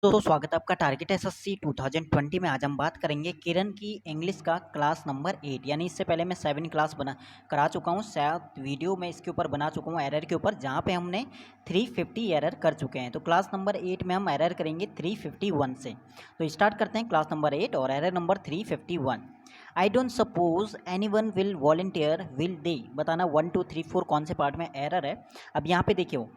दोस्तों स्वागत है आपका टारगेट एसएससी 2020 में। आज हम बात करेंगे किरण की इंग्लिश का क्लास नंबर 8। यानी इससे पहले मैं 7 क्लास बना करा चुका हूँ, शायद वीडियो में इसके ऊपर बना चुका हूँ एरर के ऊपर, जहाँ पे हमने 350 एरर कर चुके हैं। तो क्लास नंबर 8 में हम एरर करेंगे 351 से। तो स्टार्ट करते हैं क्लास नंबर 8 और error number 351। I don't suppose any one will volunteer will they. बताना 1 2 3 4 कौन से पार्ट में एरर है। अब यहाँ पे देखिए,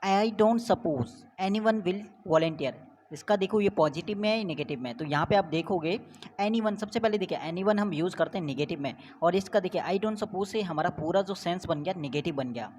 I don't suppose any one will volunteer, इसका देखो ये पॉजिटिव में है या नेगेटिव में है। तो यहाँ पे आप देखोगे एनी वन, सबसे पहले देखिए एनी वन हम यूज़ करते हैं नेगेटिव में, और इसका देखिए आई डोंट सपोज से हमारा पूरा जो सेंस बन गया नेगेटिव बन गया।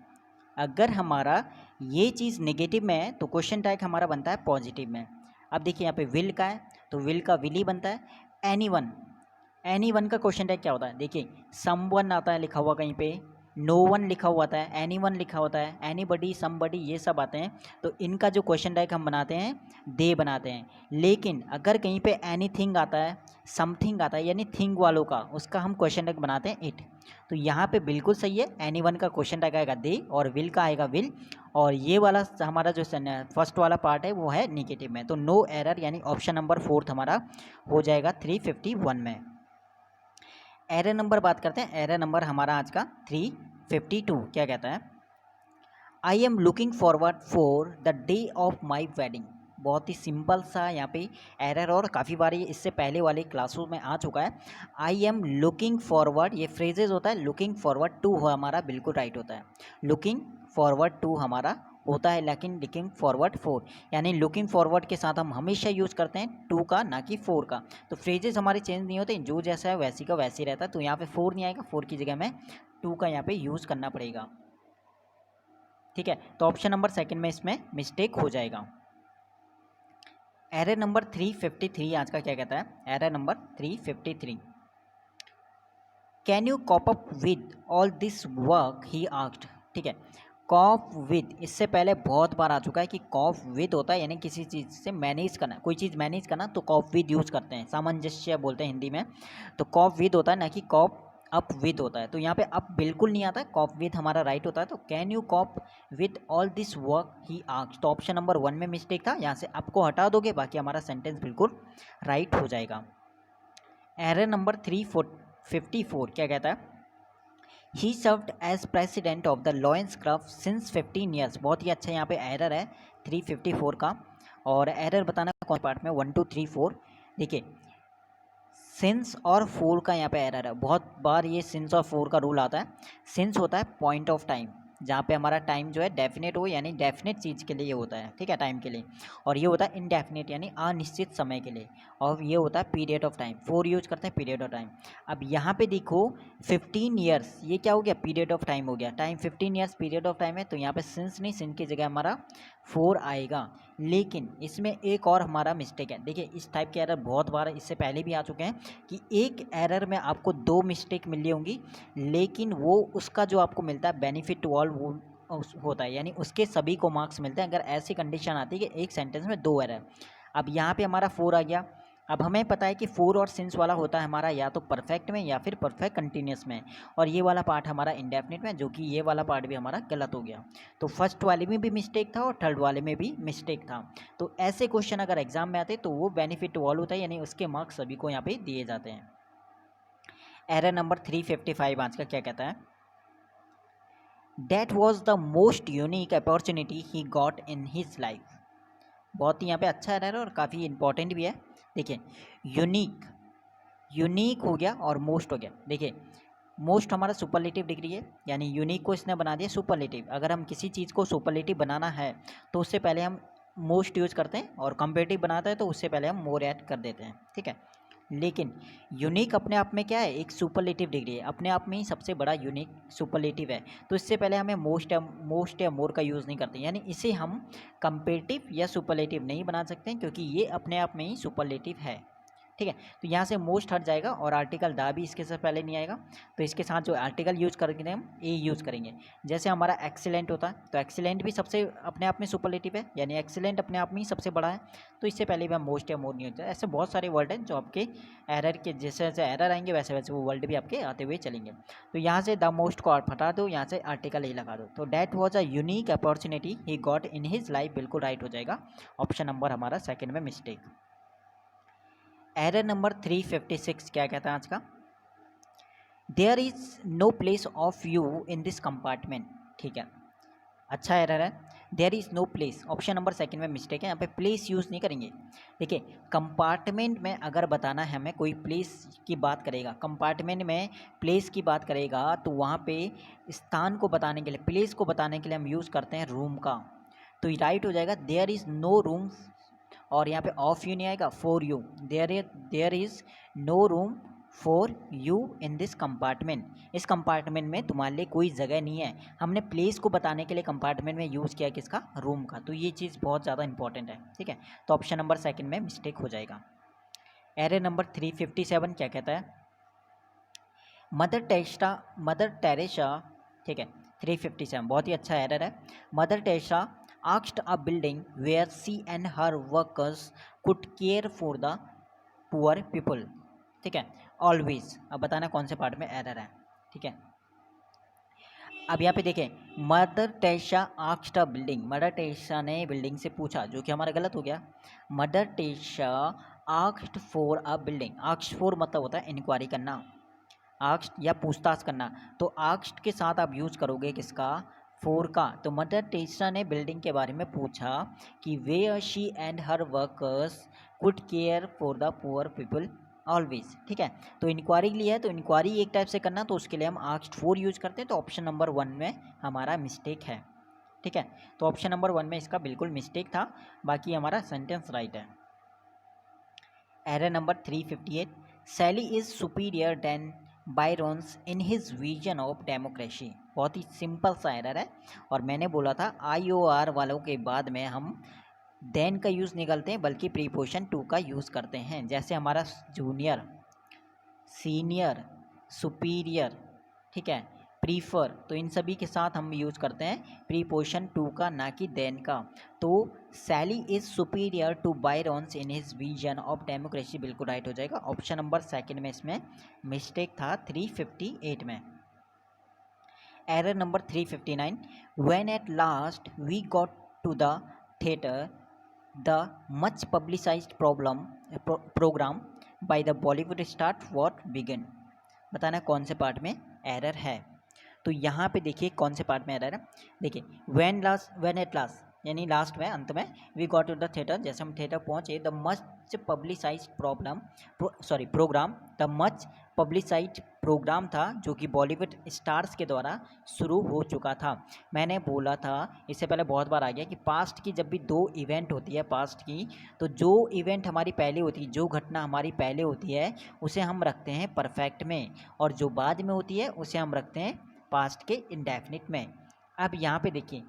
अगर हमारा ये चीज़ नेगेटिव में है तो क्वेश्चन टैग हमारा बनता है पॉजिटिव में। अब देखिए यहाँ पे विल का है तो विल का विल ही बनता है। एनी वन का क्वेश्चन टैग क्या होता है, देखिए सम वन आता है लिखा हुआ कहीं पे, नो वन लिखा हुआ आता है, एनी वन लिखा होता है, एनी बडी समबडी ये सब आते हैं। तो इनका जो क्वेश्चन टैग हम बनाते हैं दे बनाते हैं। लेकिन अगर कहीं पे एनी थिंग आता है, समथिंग आता है, यानी थिंग वालों का, उसका हम क्वेश्चन टैग बनाते हैं इट। तो यहाँ पे बिल्कुल सही है, एनी वन का क्वेश्चन टैग आएगा दे और विल का आएगा विल, और ये वाला हमारा जो फर्स्ट वाला पार्ट है वो है निगेटिव में। तो नो एरर, यानी ऑप्शन नंबर 4 हमारा हो जाएगा 351 में। एरर नंबर बात करते हैं, एरर नंबर हमारा आज का 352 क्या कहता है, आई am looking forward for the day of my wedding. बहुत ही सिंपल सा यहाँ पे एरर, और काफ़ी बार ये इससे पहले वाले क्लासों में आ चुका है। आई एम लुकिंग फॉरवर्ड, ये फ्रेजेज होता है, लुकिंग फॉरवर्ड टू हमारा बिल्कुल राइट होता है। लुकिंग फॉरवर्ड टू हमारा होता है, लेकिन लुकिंग फॉरवर्ड 4, यानी लुकिंग फॉरवर्ड के साथ हम हमेशा यूज़ करते हैं 2 का, ना कि 4 का। तो फ्रेजेस हमारे चेंज नहीं होते, जो जैसा है वैसी का वैसे ही रहता है। तो यहाँ पे 4 नहीं आएगा, 4 की जगह में 2 का यहाँ पे यूज़ करना पड़ेगा। ठीक है, तो ऑप्शन नंबर सेकंड में इसमें मिस्टेक हो जाएगा। एरर नंबर 353 आज का क्या कहता है, error number 353, can you cope up with all this work he asked. ठीक है, कॉप विद इससे पहले बहुत बार आ चुका है कि कॉप विद होता है, यानी किसी चीज़ से मैनेज करना, कोई चीज़ मैनेज करना, तो कॉप विद यूज़ करते हैं, सामंजस्य बोलते हैं हिंदी में। तो कॉप विद होता है, ना कि कॉप अप विद होता है। तो यहाँ पे अप बिल्कुल नहीं आता है, कॉप विद हमारा राइट होता है। तो can you corp with all this work he asked, तो ऑप्शन नंबर 1 में मिस्टेक था, यहाँ से आपको हटा दोगे, बाकी हमारा सेंटेंस बिल्कुल राइट हो जाएगा। एरर नंबर 354 क्या कहता है, he served as president of the Lions Club since 15 years. बहुत ही अच्छा यहाँ पे एरर है 354 का, और एरर बताना कौन पार्ट में, 1 2 3 4। देखिए सिंस और 4 का यहाँ पे एरर है, बहुत बार ये सिंस और 4 का रूल आता है। सिंस होता है पॉइंट ऑफ टाइम, जहाँ पे हमारा टाइम जो है डेफिनेट हो, यानी डेफिनेट चीज़ के लिए ये होता है, ठीक है, टाइम के लिए। और ये होता है इनडेफिनेट, यानी अनिश्चित समय के लिए। और ये होता है पीरियड ऑफ टाइम, 4 यूज करते हैं पीरियड ऑफ टाइम। अब यहाँ पे देखो 15 ईयर्स, ये क्या हो गया, पीरियड ऑफ टाइम हो गया, time 15 years period of time है। तो यहाँ पे सिंस नहीं, सिंस की जगह हमारा 4 आएगा। लेकिन इसमें एक और हमारा मिस्टेक है, देखिए इस टाइप के एरर बहुत बार इससे पहले भी आ चुके हैं कि एक एरर में आपको 2 मिस्टेक मिली होंगी, लेकिन वो उसका जो आपको मिलता है बेनिफिट टू ऑल वो होता है, यानी उसके सभी को मार्क्स मिलते हैं अगर ऐसी कंडीशन आती है कि एक सेंटेंस में 2 एरर। अब यहाँ पे हमारा 4 आ गया। अब हमें पता है कि 4 और सिंस वाला होता है हमारा या तो परफेक्ट में या फिर परफेक्ट कंटिन्यूस में, और ये वाला पार्ट हमारा इंडेफिनिट में, जो कि ये वाला पार्ट भी हमारा गलत हो गया। तो फर्स्ट वाले में भी मिस्टेक था और थर्ड वाले में भी मिस्टेक था। तो ऐसे क्वेश्चन अगर एग्जाम में आते तो वो बेनिफिट टू ऑल होता है, यानी उसके मार्क्स सभी को यहाँ पे दिए जाते हैं। एरर नंबर 355 आज का क्या कहता है, that was the most unique opportunity he got in his life. बहुत ही यहाँ पे अच्छा एरर है और काफ़ी इंपॉर्टेंट भी है। देखिए यूनिक, यूनिक हो गया और मोस्ट हो गया। देखिए मोस्ट हमारा सुपरलेटिव डिग्री है, यानी यूनिक को इसने बना दिया सुपरलेटिव। अगर हम किसी चीज़ को सुपरलेटिव बनाना है तो उससे पहले हम मोस्ट यूज़ करते हैं, और कंपेरेटिव बनाते हैं तो उससे पहले हम मोर ऐड कर देते हैं, ठीक है। लेकिन यूनिक अपने आप में क्या है, एक सुपरलेटिव डिग्री है, अपने आप में ही सबसे बड़ा यूनिक सुपरलेटिव है। तो इससे पहले हमें मोस्ट या मोर का यूज़ नहीं करते, यानी इसे हम कंपेरेटिव या सुपरलेटिव नहीं बना सकते, क्योंकि ये अपने आप में ही सुपरलेटिव है। ठीक है। तो यहाँ से मोस्ट हट जाएगा और आर्टिकल द भी इसके से पहले नहीं आएगा, तो इसके साथ जो आर्टिकल यूज करेंगे हम ए यूज़ करेंगे। जैसे हमारा एक्सीलेंट होता है, तो एक्सीलेंट भी सबसे अपने आप में सुपरलेटिव है, यानी एक्सीलेंट अपने आप में ही सबसे बड़ा है, तो इससे पहले भी हम मोस्ट या मोर नहीं होता है। ऐसे बहुत सारे वर्ड हैं जो आपके एरर के जैसे जैसे एरर आएंगे वैसे वैसे वो वर्ड भी आपके आते हुए चलेंगे। तो यहाँ से द मोस्ट को आप हटा दो, यहाँ से आर्टिकल ए लगा दो, तो that was a unique opportunity he got in his life, बिल्कुल राइट हो जाएगा। ऑप्शन नंबर हमारा सेकंड में मिस्टेक। एरर नंबर 356 क्या कहता है आज का? There is no place of you in this compartment. ठीक है, अच्छा एरर है। There is no place, option number second में मिस्टेक है, यहाँ पे प्लेस यूज़ नहीं करेंगे। देखिए कंपार्टमेंट में अगर बताना है हमें, कोई प्लेस की बात करेगा, कंपार्टमेंट में प्लेस की बात करेगा, तो वहाँ पे स्थान को बताने के लिए, प्लेस को बताने के लिए हम यूज़ करते हैं रूम का, तो राइट हो जाएगा देयर इज़ नो रूम, और यहाँ पे ऑफ यू नहीं आएगा, for you, there is no room for you in this compartment, इस कंपार्टमेंट में तुम्हारे लिए कोई जगह नहीं है। हमने प्लेस को बताने के लिए कंपार्टमेंट में यूज़ किया किसका? रूम का, तो ये चीज़ बहुत ज़्यादा इंपॉर्टेंट है। ठीक है, तो ऑप्शन नंबर सेकंड में मिस्टेक हो जाएगा। एरर नंबर 357 क्या कहता है? मदर टेरेसा, ठीक है 357 बहुत ही अच्छा एरर है। Mother Teresa asked a building where she and her workers could care for the poor people. ठीक है, ऑलवेज। अब बताना कौन से पार्ट में एरर है। ठीक है, अब यहाँ पे देखें, mother Teresa asked a building, mother Teresa ने बिल्डिंग से पूछा, जो कि हमारा गलत हो गया। Mother Teresa asked for a building, asked for मतलब होता है इंक्वायरी करना, आस्क्ड या पूछताछ करना, तो आस्क्ड के साथ आप यूज़ करोगे किसका? फोर का। तो मदर टेरेसा ने बिल्डिंग के बारे में पूछा कि where she and her workers could care for the poor people always. ठीक है, तो इंक्वायरी लिया है, तो इंक्वायरी एक टाइप से करना, तो उसके लिए हम आस्क्ड फॉर यूज करते हैं, तो ऑप्शन नंबर 1 में हमारा मिस्टेक है। ठीक है, तो ऑप्शन नंबर 1 में इसका बिल्कुल मिस्टेक था, बाकी हमारा सेंटेंस राइट है। Error number 358, Shelley is superior than Byron's in his vision of democracy. बहुत ही सिंपल सा एरर है, और मैंने बोला था IOR वालों के बाद में हम देन का यूज़ नहीं करते हैं, बल्कि प्रीपोजिशन टू का यूज़ करते हैं। जैसे हमारा जूनियर, सीनियर, सुपीरियर, ठीक है, प्रीफर, तो इन सभी के साथ हम यूज़ करते हैं प्रीपोजिशन टू का, ना कि देन का। तो Shelley is superior to Byron's in his vision of democracy, बिल्कुल राइट हो जाएगा। ऑप्शन नंबर सेकंड में इसमें मिस्टेक था 358 में। Error number 359, when at last we got to the theatre the much publicised programme by the Bollywood star what began. बताना कौन से पार्ट में एरर है। तो यहाँ पे देखिए कौन से पार्ट में एरर है। देखिए व्हेन एट लास्ट यानी लास्ट में, अंत में, we got to the theatre, जैसे हम थिएटर पहुँचे, the much publicised programme, the much publicised programme था जो कि बॉलीवुड स्टार्स के द्वारा शुरू हो चुका था। मैंने बोला था इससे पहले बहुत बार आ गया कि पास्ट की जब भी दो इवेंट होती है पास्ट की, तो जो इवेंट हमारी पहले होती है, जो घटना हमारी पहले होती है, उसे हम रखते हैं परफेक्ट में, और जो बाद में होती है उसे हम रखते हैं पास्ट के इंडेफिनिट में। अब यहाँ पे देखिए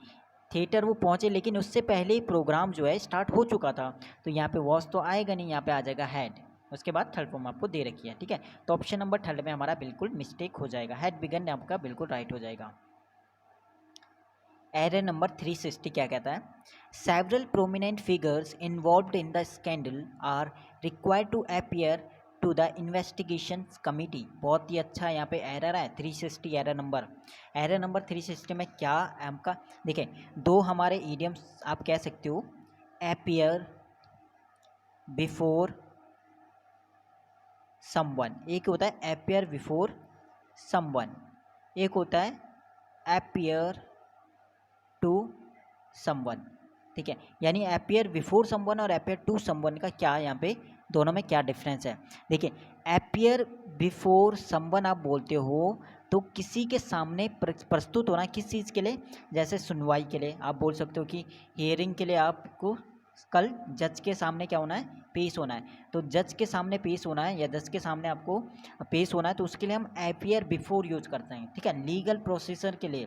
थिएटर वो पहुँचे, लेकिन उससे पहले ही प्रोग्राम जो है स्टार्ट हो चुका था, तो यहाँ पे वॉच तो आएगा नहीं, यहाँ पे आ जाएगा हैड, उसके बाद थर्ड फॉर्म आपको दे रखी है। ठीक है, तो ऑप्शन नंबर थर्ड में हमारा बिल्कुल मिस्टेक हो जाएगा, हैड बिगन आपका बिल्कुल राइट हो जाएगा। एरर नंबर 360 क्या कहता है? Several prominent figures involved in the scandal are required to appear to the investigation committee. बहुत ही अच्छा यहाँ पे एरर है 360 एरर नंबर 360 में क्या आपका देखिए, दो हमारे इडियम्स आप कह सकते हो, अपीयर बिफोर समवन, एक होता है अपीयर बिफोर समवन, एक होता है अपीयर टू समवन। ठीक है, यानी अपीयर बिफोर समवन और अपीयर टू समवन का क्या यहाँ पे दोनों में क्या डिफरेंस है? देखिए अपीयर बिफोर समवन आप बोलते हो तो किसी के सामने प्रस्तुत होना, किस चीज़ के लिए? जैसे सुनवाई के लिए आप बोल सकते हो कि हियरिंग के लिए आपको कल जज के सामने क्या होना है? पेश होना है। तो जज के सामने पेश होना है या जज के सामने आपको पेश होना है, तो उसके लिए हम अपीयर बिफोर यूज करते हैं। ठीक है, लीगल प्रोसीजर के लिए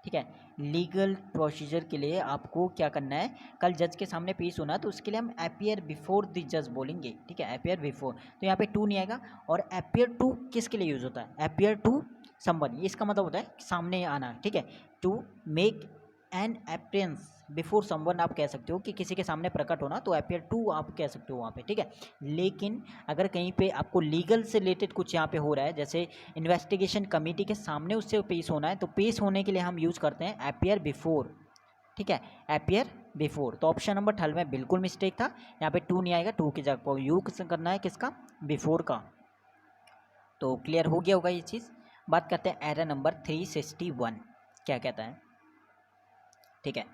ठीक है। लीगल प्रोसीजर के लिए आपको क्या करना है, कल जज के सामने पेश होना, तो उसके लिए हम अपियर बिफोर द जज बोलेंगे। ठीक है, अपियर बिफोर, तो यहाँ पे टू नहीं आएगा। और अपियर टू किसके लिए यूज़ होता है, अपियर टू समवन, इसका मतलब होता है सामने आना। ठीक है, to make an appearance before someone आप कह सकते हो कि किसी के सामने प्रकट होना, तो अपियर टू आप कह सकते हो वहाँ पे। ठीक है, लेकिन अगर कहीं पे आपको लीगल से रिलेटेड कुछ यहाँ पे हो रहा है, जैसे इन्वेस्टिगेशन कमेटी के सामने उससे पेश होना है, तो पेश होने के लिए हम यूज़ करते हैं अपियर बिफोर। ठीक है, अपियर बिफोर। तो ऑप्शन नंबर 12 में बिल्कुल मिस्टेक था, यहाँ पे टू नहीं आएगा, टू की जगह पर यूज करना है किसका, बिफोर का। तो क्लियर हो गया होगा ये चीज़। बात करते हैं एरर नंबर 361 क्या कहता है। ठीक है,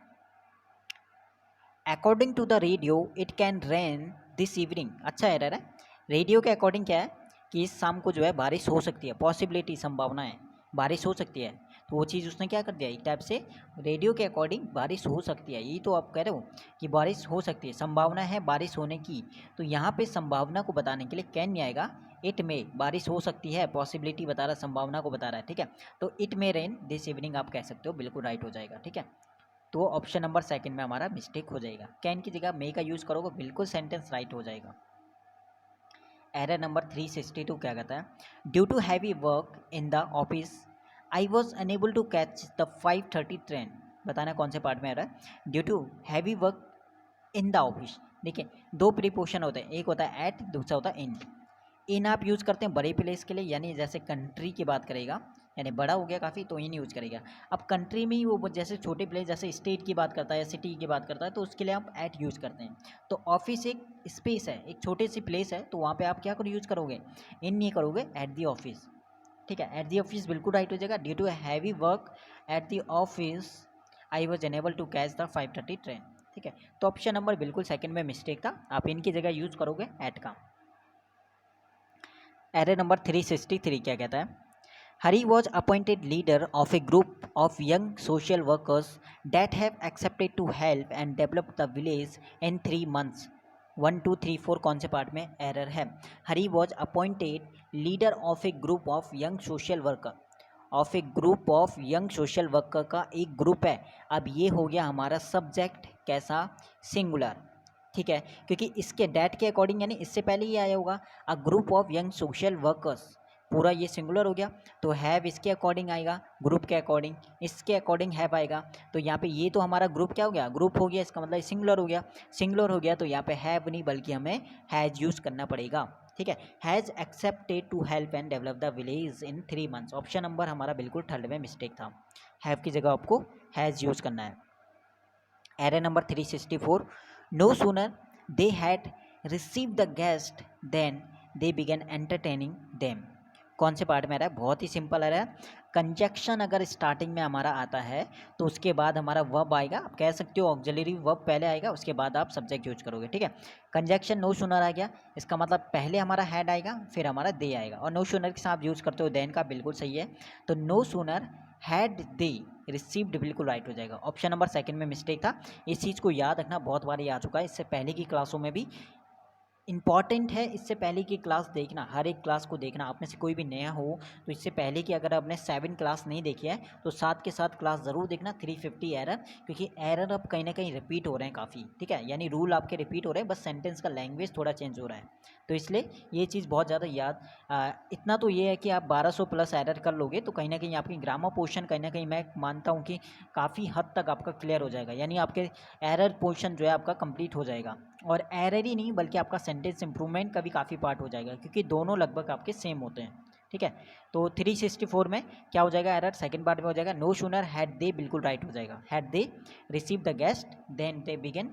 according to the radio it can rain this evening. अच्छा एरर है, रेडियो के अकॉर्डिंग क्या है कि इस शाम को जो है बारिश हो सकती है, पॉसिबिलिटी संभावना है बारिश हो सकती है। तो वो चीज़ उसने क्या कर दिया, एक टाइप से रेडियो के अकॉर्डिंग बारिश हो सकती है, यही तो आप कह रहे हो कि बारिश हो सकती है, संभावना है बारिश होने की। तो यहाँ पे संभावना को बताने के लिए कैन नहीं आएगा, इट में, बारिश हो सकती है, पॉसिबिलिटी बता रहा है, संभावना को बता रहा है। ठीक है, तो इट में रेन दिस इवनिंग आप कह सकते हो, बिल्कुल राइट हो जाएगा। ठीक है, तो ऑप्शन नंबर सेकंड में हमारा मिस्टेक हो जाएगा, कैन की जगह मे का यूज़ करोगे, बिल्कुल सेंटेंस राइट हो जाएगा। एरर नंबर 362 क्या कहता है, due to heavy work in the office I was unable to catch the 5:30 train. बताना कौन से पार्ट में आ रहा है, due to heavy work in the office. देखिए दो प्रीपोजिशन होते हैं, एक होता है एट, दूसरा होता है इन। इन आप यूज़ करते हैं बड़े प्लेस के लिए, यानी जैसे कंट्री की बात करेगा, यानी बड़ा हो गया काफ़ी, तो इन यूज़ करेगा। अब कंट्री में ही वो जैसे छोटे प्लेस, जैसे स्टेट की बात करता है या सिटी की बात करता है, तो उसके लिए आप एट यूज़ करते हैं। तो ऑफिस एक स्पेस है, एक छोटी सी प्लेस है, तो वहाँ पे आप क्या करो यूज़ करोगे, इन नहीं करोगे, एट दी ऑफिस। ठीक है, एट दी ऑफिस बिल्कुल राइट हो जाएगा। Due to heavy work at the office I was unable to catch the 5:30 train. ठीक है, तो ऑप्शन नंबर बिल्कुल सेकंड में मिस्टेक था, आप इनकी जगह यूज़ करोगे एट का। एरर नंबर 363 क्या कहता है, Hari was appointed leader of a group of young social workers that have accepted to help and develop the village in 3 months। 1 2 3 4 कौन से पार्ट में एरर है, Hari was appointed leader of a group of young social worker, of a group of young social worker का एक group है। अब ये हो गया हमारा सब्जेक्ट कैसा, सिंगुलर। ठीक है, क्योंकि इसके डैट के अकॉर्डिंग, यानी इससे पहले ही आया होगा a group of young social workers, पूरा ये सिंगुलर हो गया, तो हैव इसके अकॉर्डिंग आएगा, ग्रुप के अकॉर्डिंग, इसके अकॉर्डिंग हैव आएगा। तो यहाँ पे ये तो हमारा ग्रुप क्या हो गया, ग्रुप हो गया, इसका मतलब सिंगुलर हो गया। सिंगुलर हो गया तो यहाँ पे हैव नहीं बल्कि हमें हैज़ यूज़ करना पड़ेगा। ठीक है, has accepted to help and develop the village in 3 months। Option number हमारा बिल्कुल थर्ड में मिस्टेक था, हैव की जगह आपको हैज़ यूज़ करना है। Error number 364, no sooner they had receive the guest then they began entertaining them. कौन से पार्ट में आ रहा है, बहुत ही सिंपल आ रहा है। कंजक्शन अगर स्टार्टिंग में हमारा आता है तो उसके बाद हमारा वर्ब आएगा, आप कह सकते हो ऑक्सिलरी वर्ब पहले आएगा, उसके बाद आप सब्जेक्ट यूज करोगे। ठीक है, कंजक्शन नो सूनर आ गया, इसका मतलब पहले हमारा हैड आएगा फिर हमारा दे आएगा, और नो सूनर के साथ यूज करते हो देन का, बिल्कुल सही है। तो no sooner had they received बिल्कुल राइट हो जाएगा। ऑप्शन नंबर सेकंड में मिस्टेक था, इस चीज़ को याद रखना, बहुत बार ये आ चुका है, इससे पहले की क्लासों में भी इंपॉर्टेंट है। इससे पहले की क्लास देखना, हर एक क्लास को देखना, आप में से कोई भी नया हो तो इससे पहले की अगर आपने 7 क्लास नहीं देखी है तो साथ के साथ क्लास ज़रूर देखना। 350 एरर, क्योंकि एरर अब कहीं ना कहीं रिपीट हो रहे हैं काफ़ी। ठीक है, यानी रूल आपके रिपीट हो रहे हैं, बस सेंटेंस का लैंग्वेज थोड़ा चेंज हो रहा है, तो इसलिए ये चीज़ बहुत ज़्यादा याद। इतना तो ये है कि आप 1200 प्लस एरर कर लोगे तो कहीं ना कहीं आपकी ग्रामर पोर्शन कहीं ना कहीं मैं मानता हूँ कि काफ़ी हद तक आपका क्लियर हो जाएगा, यानी आपके एरर पोर्शन जो है आपका कंप्लीट हो जाएगा। और एरर ही नहीं बल्कि आपका सेंटेंस इंप्रूवमेंट का भी काफ़ी पार्ट हो जाएगा, क्योंकि दोनों लगभग आपके सेम होते हैं। ठीक है, तो 364 में क्या हो जाएगा एरर, सेकंड पार्ट में हो जाएगा नो सूनर हैड दे, बिल्कुल राइट हो जाएगा। Had they receive the guest then they began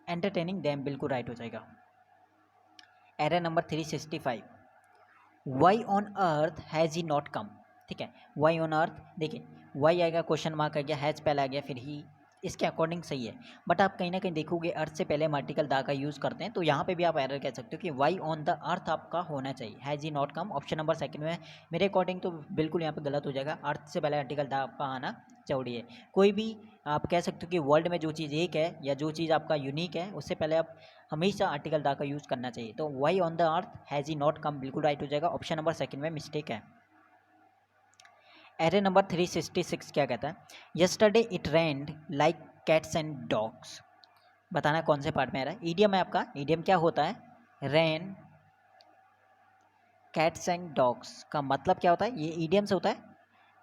entertaining them, बिल्कुल राइट हो जाएगा। Error number 365, why on earth has he not come. ठीक है, वाई ऑन अर्थ, देखिए वाई आएगा, क्वेश्चन मार्क आ गया, हैज़ पहले आ गया, फिर ही, इसके अकॉर्डिंग सही है। बट आप कहीं ना कहीं देखोगे अर्थ से पहले हम आर्टिकल दा का यूज़ करते हैं, तो यहाँ पे भी आप एरर कह सकते हो कि वाई ऑन द अर्थ आपका होना चाहिए, has he not come. Option number second में मेरे अकॉर्डिंग तो बिल्कुल यहाँ पे गलत हो जाएगा, अर्थ से पहले आर्टिकल दा आपका आना चाहिए। कोई भी आप कह सकते हो कि वर्ल्ड में जो चीज़ एक है या जो चीज़ आपका यूनिक है उससे पहले आप हमेशा आर्टिकल दा का यूज़ करना चाहिए। तो why on the earth has he not come बिल्कुल राइट हो जाएगा, ऑप्शन नंबर सेकंड में मिस्टेक है। एरे नंबर 366 क्या कहता है? Yesterday it rained like cats and dogs. बताना कौन से पार्ट में आ रहा है। ईडियम है आपका। ईडियम क्या होता है? रेन कैट्स एंड डॉग्स का मतलब क्या होता है? ये ईडियम से होता है।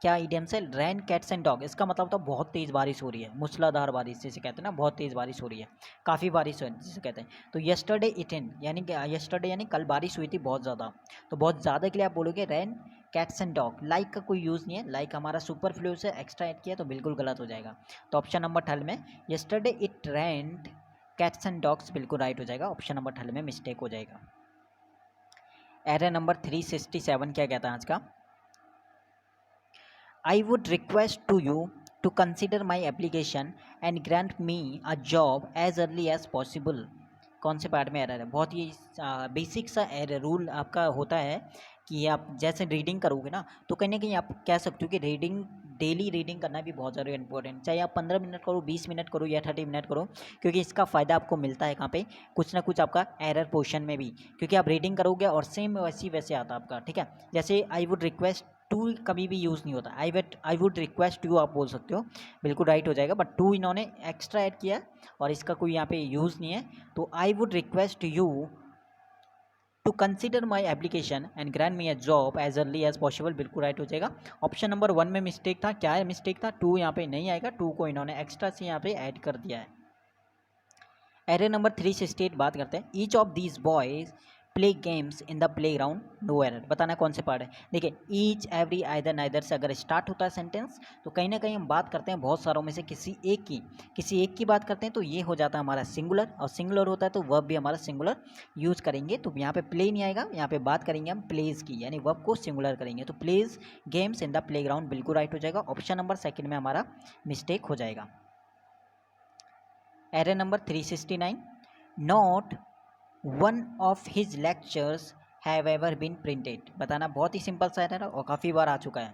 क्या ईडियम से? Rain cats and dog. इसका मतलब होता है बहुत तेज़ बारिश हो रही है, मूसलाधार बारिश जिसे कहते हैं ना, बहुत तेज़ बारिश हो रही है, काफ़ी बारिश हो जिसे कहते हैं। तो यस्टरडे इट इन यानी कि यस्टरडे यानी कल बारिश हुई थी बहुत ज़्यादा। तो बहुत ज़्यादा के लिए आप बोलोगे rain cats and dog. Like का कोई यूज़ नहीं है, लाइक हमारा सुपर फ्लू से एक्स्ट्रा ऐड किया तो बिल्कुल गलत हो जाएगा। तो ऑप्शन नंबर 12 में yesterday it rained cats and dogs बिल्कुल राइट हो जाएगा। ऑप्शन नंबर 12 में मिस्टेक हो जाएगा। एरर नंबर 367 क्या कहता है आज का? I would request to you to consider my application and grant me a job as early as possible। कौन से पार्ट में एरर है? बहुत ही बेसिक सा एरर रूल आपका होता है कि आप जैसे रीडिंग करोगे ना, तो कहीं ना कहीं आप कह सकते हो कि रीडिंग डेली रीडिंग करना भी बहुत ज़्यादा इंपॉर्टेंट, चाहे आप 15 मिनट करो, 20 मिनट करो या 30 मिनट करो, क्योंकि इसका फ़ायदा आपको मिलता है कहाँ पे? कुछ ना कुछ आपका एरर पोर्शन में भी, क्योंकि आप रीडिंग करोगे और सेम वैसे आता है आपका। ठीक है, जैसे आई वुड रिक्वेस्ट टू कभी भी यूज़ नहीं होता। आई वुड रिक्वेस्ट यू आप बोल सकते हो, बिल्कुल राइट हो जाएगा। बट टू इन्होंने एक्स्ट्रा ऐड किया और इसका कोई यहाँ पे यूज़ नहीं है। तो I would request you to consider my application and grant me a job as early as possible, बिल्कुल राइट हो जाएगा। ऑप्शन नंबर 1 में मिस्टेक था। क्या है मिस्टेक था? टू यहाँ पे नहीं आएगा, टू को इन्होंने एक्स्ट्रा से यहाँ पे ऐड कर दिया है। एरे नंबर 368 बात करते हैं। Each of these boys play games in the playground, no error. बताना कौन से पार्ट है? देखिए, ईच एवरी आइदर नाइदर से अगर स्टार्ट होता है सेंटेंस, तो कहीं ना कहीं हम बात करते हैं बहुत सारों में से किसी एक की बात करते हैं, तो ये हो जाता है हमारा सिंगुलर, और सिंगुलर होता है तो वर्ब भी हमारा सिंगुलर यूज़ करेंगे। तो यहाँ पे प्ले नहीं आएगा, यहाँ पे बात करेंगे हम प्लेज की, यानी वर्ब को सिंगुलर करेंगे। तो plays games in the playground बिल्कुल राइट हो जाएगा। ऑप्शन नंबर 2 में हमारा मिस्टेक हो जाएगा। Error number 369, not one of his lectures have ever been printed. बताना बहुत ही सिंपल सा एरर है और काफ़ी बार आ चुका है।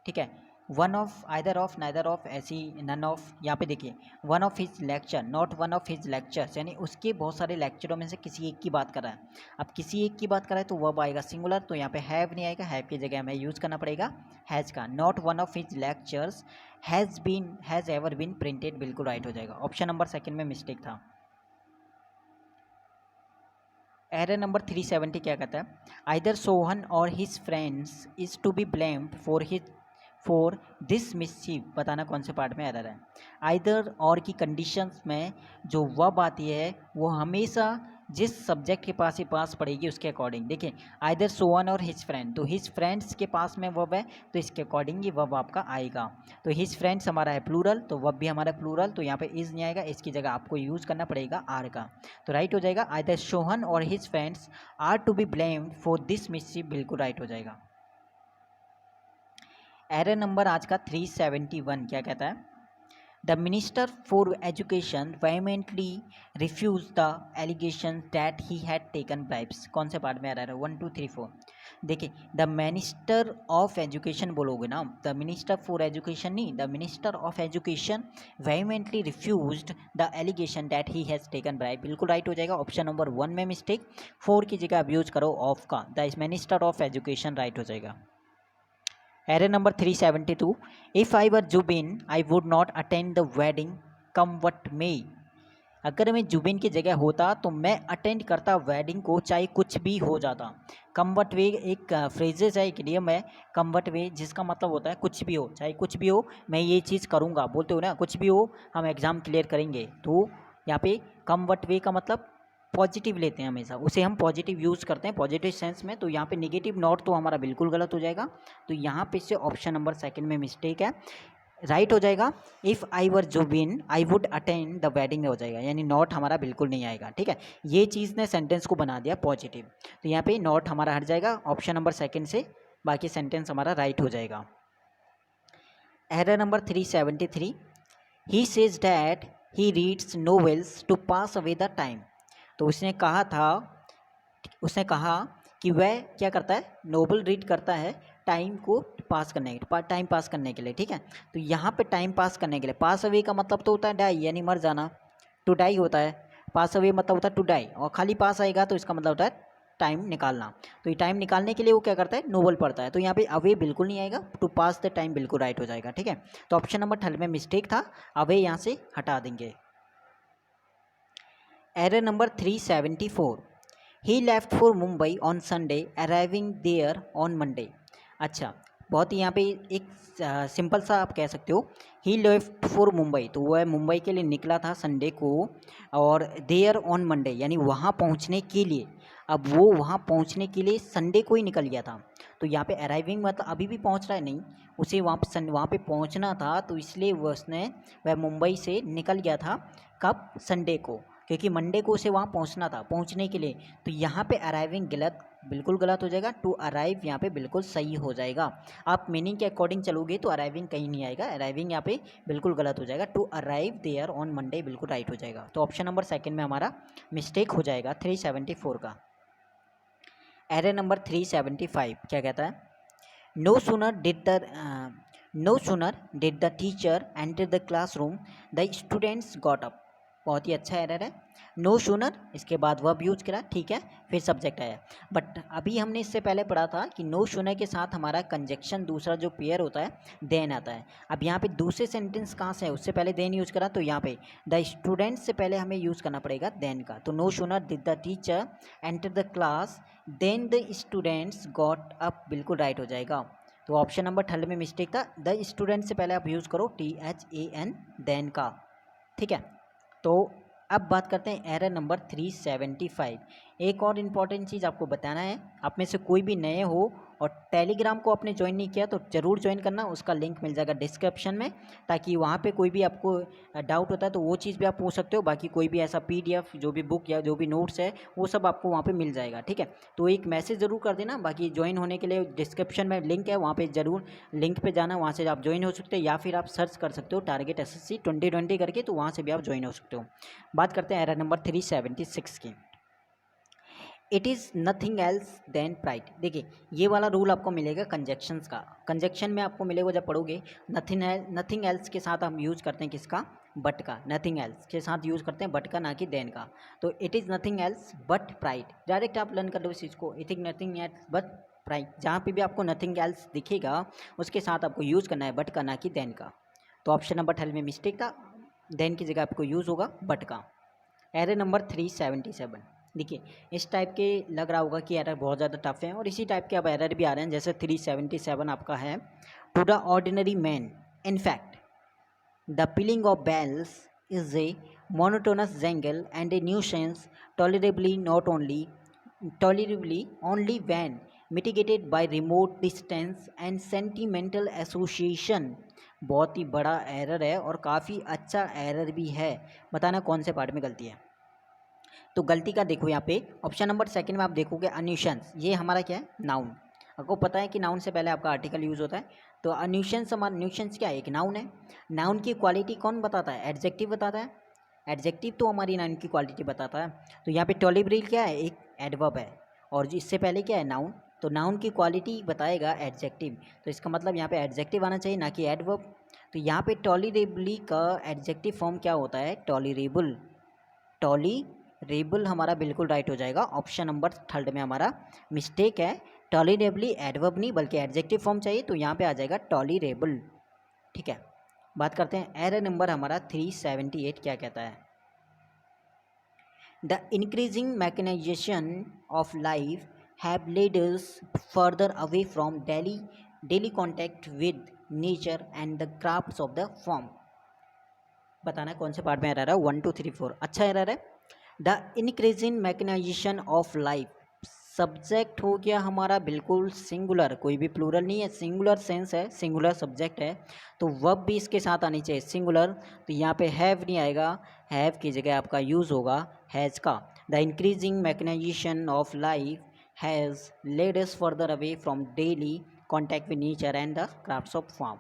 ठीक है, one of, either of, neither of, ऐसी नन ऑफ। यहाँ पे देखिए, one of his lecture, not one of his lectures, यानी उसके बहुत सारे लेक्चरों में से किसी एक की बात कर रहा है। अब किसी एक की बात कर रहा है तो वर्ब आएगा सिंगुलर, तो यहाँ पे हैव नहीं आएगा, हैव की जगह हमें यूज़ करना पड़ेगा हैज़ का। Not one of his lectures has ever been printed, बिल्कुल राइट हो जाएगा। ऑप्शन नंबर 2 में मिस्टेक था। एरर नंबर 370 क्या कहता है? Either Sohan or his friends is to be blamed for this mischief. बताना कौन से पार्ट में एरर है? आइदर और की कंडीशंस में जो वर्ब आती है वो हमेशा जिस सब्जेक्ट के पास ही पास पड़ेगी उसके अकॉर्डिंग। देखिए, either Sohan or his friend, तो हिज फ्रेंड्स के पास में वर्ब है तो इसके अकॉर्डिंग ये वर्ब आपका आएगा। तो हिज फ्रेंड्स हमारा है प्लूरल, तो वर्ब भी हमारा प्लूरल, तो यहाँ पे इज नहीं आएगा, इसकी जगह आपको यूज़ करना पड़ेगा आर का। तो राइट हो जाएगा, either Sohan or his friends are to be blamed for this mischief, बिल्कुल राइट हो जाएगा। एरर नंबर आज का 371 क्या कहता है? The minister for education vehemently refused the allegation that he had taken bribes. कौन से पार्ट में आ रहा है? 1 2 3 4। देखिए, द मिनिस्टर ऑफ एजुकेशन बोलोगे ना, द मिनिस्टर फॉर एजुकेशन नहीं, the minister of education vehemently refused the allegation that he has taken bribe, बिल्कुल राइट हो जाएगा। ऑप्शन नंबर 1 में मिस्टेक, 4 की जगह आप यूज करो ऑफ का, the minister of education right हो जाएगा। Error number 372, if I were Zubin I would not attend the wedding come what may. अगर मैं जुबिन की जगह होता तो मैं अटेंड करता वेडिंग को, चाहे कुछ भी हो जाता। कम वट वे एक फ्रेजेस है, एक नियम है कम वट वे, जिसका मतलब होता है कुछ भी हो, चाहे कुछ भी हो मैं ये चीज़ करूँगा, बोलते हो ना, कुछ भी हो हम एग्ज़ाम क्लियर करेंगे। तो यहाँ पे कम वट वे का मतलब पॉजिटिव लेते हैं हमेशा, उसे हम पॉजिटिव यूज़ करते हैं पॉजिटिव सेंस में। तो यहाँ पे नेगेटिव नॉट तो हमारा बिल्कुल गलत हो जाएगा। तो यहाँ पे से ऑप्शन नंबर 2 में मिस्टेक है, राइट हो जाएगा। If I were Zubin I would attend the wedding हो जाएगा, यानी नॉट हमारा बिल्कुल नहीं आएगा। ठीक है, ये चीज़ ने सेंटेंस को बना दिया पॉजिटिव, तो यहाँ पे नॉट हमारा हट जाएगा ऑप्शन नंबर 2 से, बाकी सेंटेंस हमारा राइट हो जाएगा। Error number 373, he says that he reads novels to pass away the time. तो उसने कहा कि वह क्या करता है? नोवेल रीड करता है टाइम को टाइम पास करने के लिए। ठीक है, तो यहाँ पे टाइम पास करने के लिए, पास अवे का मतलब तो होता है डाई, यानी मर जाना, टू डाई होता है। पास अवे मतलब होता है टू डाई, और खाली पास आएगा तो इसका मतलब होता है टाइम निकालना। तो ये टाइम निकालने के लिए वो क्या करता है, नोबल पढ़ता है। तो यहाँ पे अवे बिल्कुल नहीं आएगा, टू पास द टाइम बिल्कुल राइट हो जाएगा। ठीक है, तो ऑप्शन नंबर 3 में मिस्टेक था, अवे यहाँ से हटा देंगे। Error number 374, he left for Mumbai on Sunday arriving there on Monday. अच्छा, बहुत ही यहाँ पे एक सिंपल सा आप कह सकते हो, ही लेफ्ट फॉर मुंबई, तो वह मुंबई के लिए निकला था संडे को, और देयर ऑन मंडे यानी वहाँ पहुँचने के लिए। अब वो वहाँ पहुँचने के लिए संडे को ही निकल गया था, तो यहाँ पे अराइविंग मतलब अभी भी पहुँच रहा है नहीं, उसे वहाँ पे पहुँचना था, तो इसलिए वह मुंबई से निकल गया था। कब, संडे को, क्योंकि मंडे को उसे वहाँ पहुँचना था, पहुँचने के लिए। तो यहाँ पे अराइविंग गलत, बिल्कुल गलत हो जाएगा। टू अराइव यहाँ पे बिल्कुल सही हो जाएगा। आप मीनिंग के अकॉर्डिंग चलोगे तो अराइविंग कहीं नहीं आएगा, अराइविंग यहाँ पे बिल्कुल गलत हो जाएगा। To arrive there on Monday बिल्कुल राइट हो जाएगा। तो ऑप्शन नंबर 2 में हमारा मिस्टेक हो जाएगा 374 का। एरर नंबर 375 क्या कहता है, no sooner did the teacher enter the classroom the students got up. बहुत ही अच्छा एरर है। नो सूनर, इसके बाद वर्ब यूज करा, ठीक है, फिर सब्जेक्ट आया। बट अभी हमने इससे पहले पढ़ा था कि नो सूनर के साथ हमारा कंजक्शन दूसरा जो पेयर होता है देन आता है। अब यहाँ पे दूसरे सेंटेंस कहाँ से है, उससे पहले देन यूज करा, तो यहाँ पे द स्टूडेंट्स से पहले हमें यूज़ करना पड़ेगा देन का। तो no sooner did the teacher enter the class than the students got up बिल्कुल राइट हो जाएगा। तो ऑप्शन नंबर 3 में मिस्टेक था, द स्टूडेंट से पहले आप यूज़ करो THAN देन का। ठीक है, तो अब बात करते हैं एरर नंबर 375। एक और इम्पॉर्टेंट चीज़ आपको बताना है, आप में से कोई भी नए हो और टेलीग्राम को आपने ज्वाइन नहीं किया तो ज़रूर ज्वाइन करना, उसका लिंक मिल जाएगा डिस्क्रिप्शन में, ताकि वहाँ पे कोई भी आपको डाउट होता है तो वो चीज़ भी आप पूछ सकते हो। बाकी कोई भी ऐसा PDF जो भी बुक या जो भी नोट्स है वो सब आपको वहाँ पे मिल जाएगा। ठीक है, तो एक मैसेज ज़रूर कर देना। बाकी ज्वाइन होने के लिए डिस्क्रिप्शन में लिंक है, वहाँ पर ज़रूर लिंक पर जाना, वहाँ से आप ज्वाइन हो सकते हो, या फिर आप सर्च कर सकते हो टारगेट SSC 2020 करके, तो वहाँ से भी आप ज्वाइन हो सकते हो। बात करते हैं एरर नंबर 376 की, it is nothing else than pride. देखिए, ये वाला रूल आपको मिलेगा कंजक्शंस का। कंजक्शन में आपको मिलेगा जब पढ़ोगे, नथिंग एल्स के साथ हम यूज़ करते हैं किसका, बट का। नथिंग एल्स के साथ यूज़ करते हैं बट का, ना कि देन का। तो it is nothing else but pride, direct आप लर्न कर लो इस चीज़ को, it is nothing else but pride. जहाँ पे भी आपको नथिंग एल्स दिखेगा उसके साथ आपको यूज़ करना है बट का, ना कि देन का। तो ऑप्शन नंबर 3 में मिस्टेक था, देन की जगह आपको यूज़ होगा बट का। एरर नंबर 377, देखिए इस टाइप के लग रहा होगा कि एरर बहुत ज़्यादा टफ है, और इसी टाइप के अब एरर भी आ रहे हैं। जैसे 377 आपका है, to the ordinary man in fact the pealing of bells is a monotonous jangle and a nuisance tolerably only when mitigated by remote distance and sentimental association. बहुत ही बड़ा एरर है और काफ़ी अच्छा एरर भी है। बताना कौन से पार्ट में गलती है। तो गलती का देखो यहाँ पे ऑप्शन नंबर 2 में आप देखोगे अन्यूशंस, ये हमारा क्या है, नाउन। आपको पता है कि नाउन से पहले आपका आर्टिकल यूज़ होता है। तो अन्यूशंस, हमारा न्यूशंस क्या है, एक नाउन है। नाउन की क्वालिटी कौन बताता है, एडजेक्टिव बताता है। एडजेक्टिव तो हमारी नाउन की क्वालिटी बताता है। तो यहाँ पे टॉलिब्रिल क्या है, एक एडवर्ब है, और इससे पहले क्या है, नाउन। तो नाउन की क्वालिटी बताएगा एडजेक्टिव, तो इसका मतलब यहाँ पे एडजेक्टिव आना चाहिए, ना कि एडवर्ब। तो यहाँ पे टॉलरेबली का एडजेक्टिव फॉर्म क्या होता है, टॉलरेबल। टॉलरेबल हमारा बिल्कुल राइट हो जाएगा। ऑप्शन नंबर 3 में हमारा मिस्टेक है, टॉलरेबली एडवर्ब नहीं बल्कि एडजेक्टिव फॉर्म चाहिए, तो यहाँ पे आ जाएगा टॉलरेबल। ठीक है, बात करते हैं एरर नंबर हमारा 378 क्या कहता है, the increasing mechanization of life have led us further away from daily contact with nature and the crafts of the farm. बताना कौन से पार्ट में एरर है, 1 2 3 4। अच्छा एरर है, the increasing mechanization of life. Subject हो गया हमारा बिल्कुल सिंगुलर, कोई भी प्लूरल नहीं है, सिंगुलर सेंस है, सिंगुलर सब्जेक्ट है, तो वर्ब भी इसके साथ आनी चाहिए सिंगुलर। तो यहाँ पे हैव नहीं आएगा, हैव की जगह आपका यूज़ होगा हैज़ का। The increasing mechanization of life has led us further away from daily contact with nature and the crafts of farm.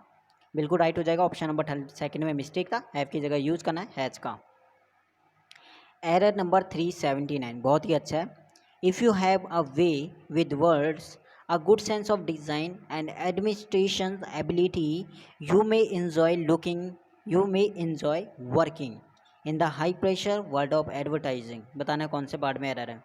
बिल्कुल राइट हो जाएगा। ऑप्शन नंबर 2 में मिस्टेक था, हैव की जगह यूज़ करना है हैज़ का। एरर नंबर 379 बहुत ही अच्छा है, if you have a way with words, a good sense of design and administration ability, you may enjoy working in the high pressure world of advertising। बताना कौन से पार्ट में एरर है।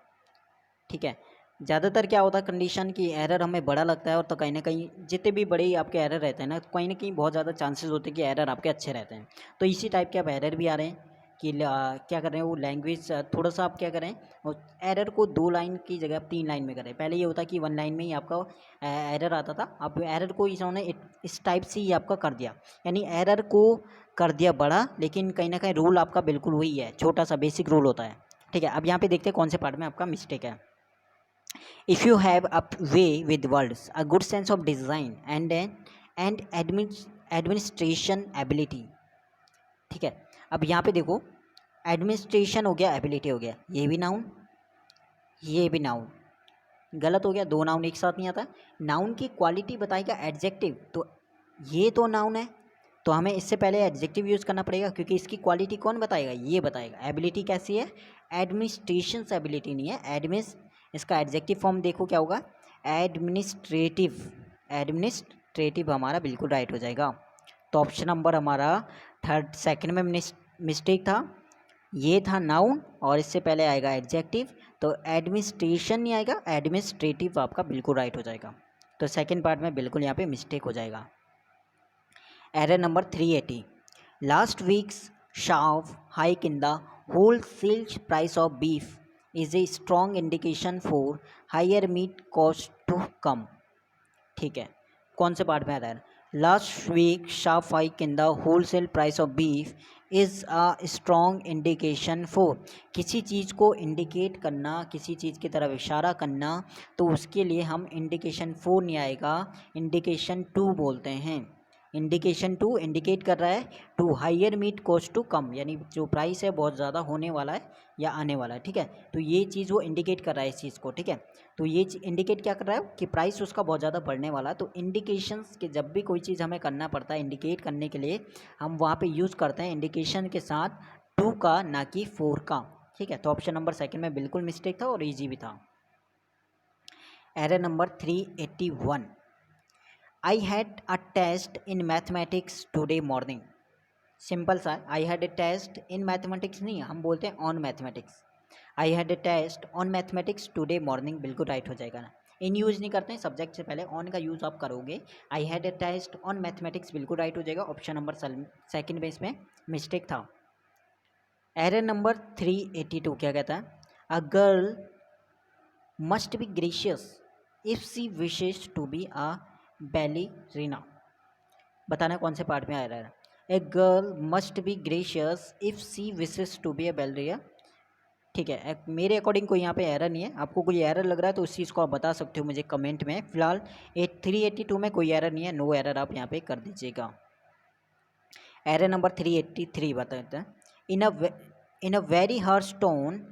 ठीक है, ज़्यादातर क्या होता है कंडीशन की एरर हमें बड़ा लगता है, और तो कहीं ना कहीं जितने भी बड़े आपके एरर रहते हैं ना, कहीं ना कहीं बहुत ज़्यादा चांसेस होते हैं कि एरर आपके अच्छे रहते हैं। तो इसी टाइप के अब एरर भी आ रहे हैं कि क्या कर रहे हैं वो लैंग्वेज थोड़ा सा आप क्या करें, और एरर को 2 लाइन की जगह 3 लाइन में करें। पहले ये होता कि 1 लाइन में ही आपका एरर आता था, अब एरर को इन्होंने इस टाइप से ही आपका कर दिया, यानी एरर को कर दिया बड़ा, लेकिन कहीं ना कहीं रूल आपका बिल्कुल वही है, छोटा सा बेसिक रूल होता है। ठीक है, अब यहाँ पे देखते हैं कौन से पार्ट में आपका मिस्टेक है। If you have a way with words, a good sense of design and administration ability, ठीक है। अब यहाँ पे देखो, एडमिनिस्ट्रेशन हो गया, एबिलिटी हो गया, ये भी नाउन, ये भी नाउन, गलत हो गया, 2 नाउन एक साथ नहीं आता। नाउन की क्वालिटी बताएगा एडजेक्टिव, तो ये तो नाउन है, तो हमें इससे पहले एडजेक्टिव यूज़ करना पड़ेगा, क्योंकि इसकी क्वालिटी कौन बताएगा, ये बताएगा। एबिलिटी कैसी है, एडमिनिस्ट्रेशन एबिलिटी नहीं है, इसका एडजेक्टिव फॉर्म देखो क्या होगा, एडमिनिस्ट्रेटिव। एडमिनिस्ट्रेटिव हमारा बिल्कुल राइट हो जाएगा। तो ऑप्शन नंबर हमारा सेकंड में मिस्टेक था, ये था नाउन, और इससे पहले आएगा एडजेक्टिव, तो एडमिनिस्ट्रेशन नहीं आएगा, एडमिनिस्ट्रेटिव आपका बिल्कुल राइट हो जाएगा। तो सेकंड पार्ट में बिल्कुल यहाँ पे मिस्टेक हो जाएगा। Error number 380, last weeks sharp hike in the wholesale price of beef is a strong indication for higher meat cost to come। ठीक है, कौन से पार्ट में आता है, last week sharp hike in the wholesale price of beef is a strong indication for, किसी चीज़ को इंडिकेट करना, किसी चीज़ की तरफ इशारा करना, तो उसके लिए हम इंडिकेशन 4 नहीं आएगा, इंडिकेशन 2 बोलते हैं। इंडिकेशन 2 इंडिकेट कर रहा है to higher meat cost to come, यानी जो प्राइस है बहुत ज़्यादा होने वाला है या आने वाला है। ठीक है, तो ये चीज़ वो इंडिकेट कर रहा है इस चीज़ को। ठीक है, तो ये इंडिकेट क्या कर रहा है कि प्राइस उसका बहुत ज़्यादा बढ़ने वाला है। तो इंडिकेशंस के जब भी कोई चीज़ हमें करना पड़ता है इंडिकेट करने के लिए, हम वहाँ पे यूज़ करते हैं इंडिकेशन के साथ 2 का, ना कि 4 का। ठीक है, तो ऑप्शन नंबर सेकंड में बिल्कुल मिस्टेक था और ईजी भी था। Error number 381, I had a test in mathematics today morning. Simple सा, I had a test in mathematics नहीं, हम बोलते हैं on mathematics. I had a test on mathematics today morning बिल्कुल राइट हो जाएगा ना, इन यूज़ नहीं करते हैं, सब्जेक्ट से पहले ऑन का यूज़ आप करोगे। I had a test on mathematics बिल्कुल राइट हो जाएगा। ऑप्शन नंबर सेकंड में इसमें मिस्टेक था। एरर नंबर 382 क्या कहता है, a girl must be gracious if she wishes to be a ballerina. बताना कौन से पार्ट में आ रहा है, a girl must be gracious if she wishes to be a ballerina. ठीक है, मेरे अकॉर्डिंग कोई यहाँ पे एरर नहीं है, आपको कोई एरर लग रहा है तो उस चीज़ को आप बता सकते हो मुझे कमेंट में। फिलहाल 382 में कोई एरर नहीं है, नो एरर आप यहाँ पे कर दीजिएगा। एरर नंबर 383 बताते हैं, in a very harsh tone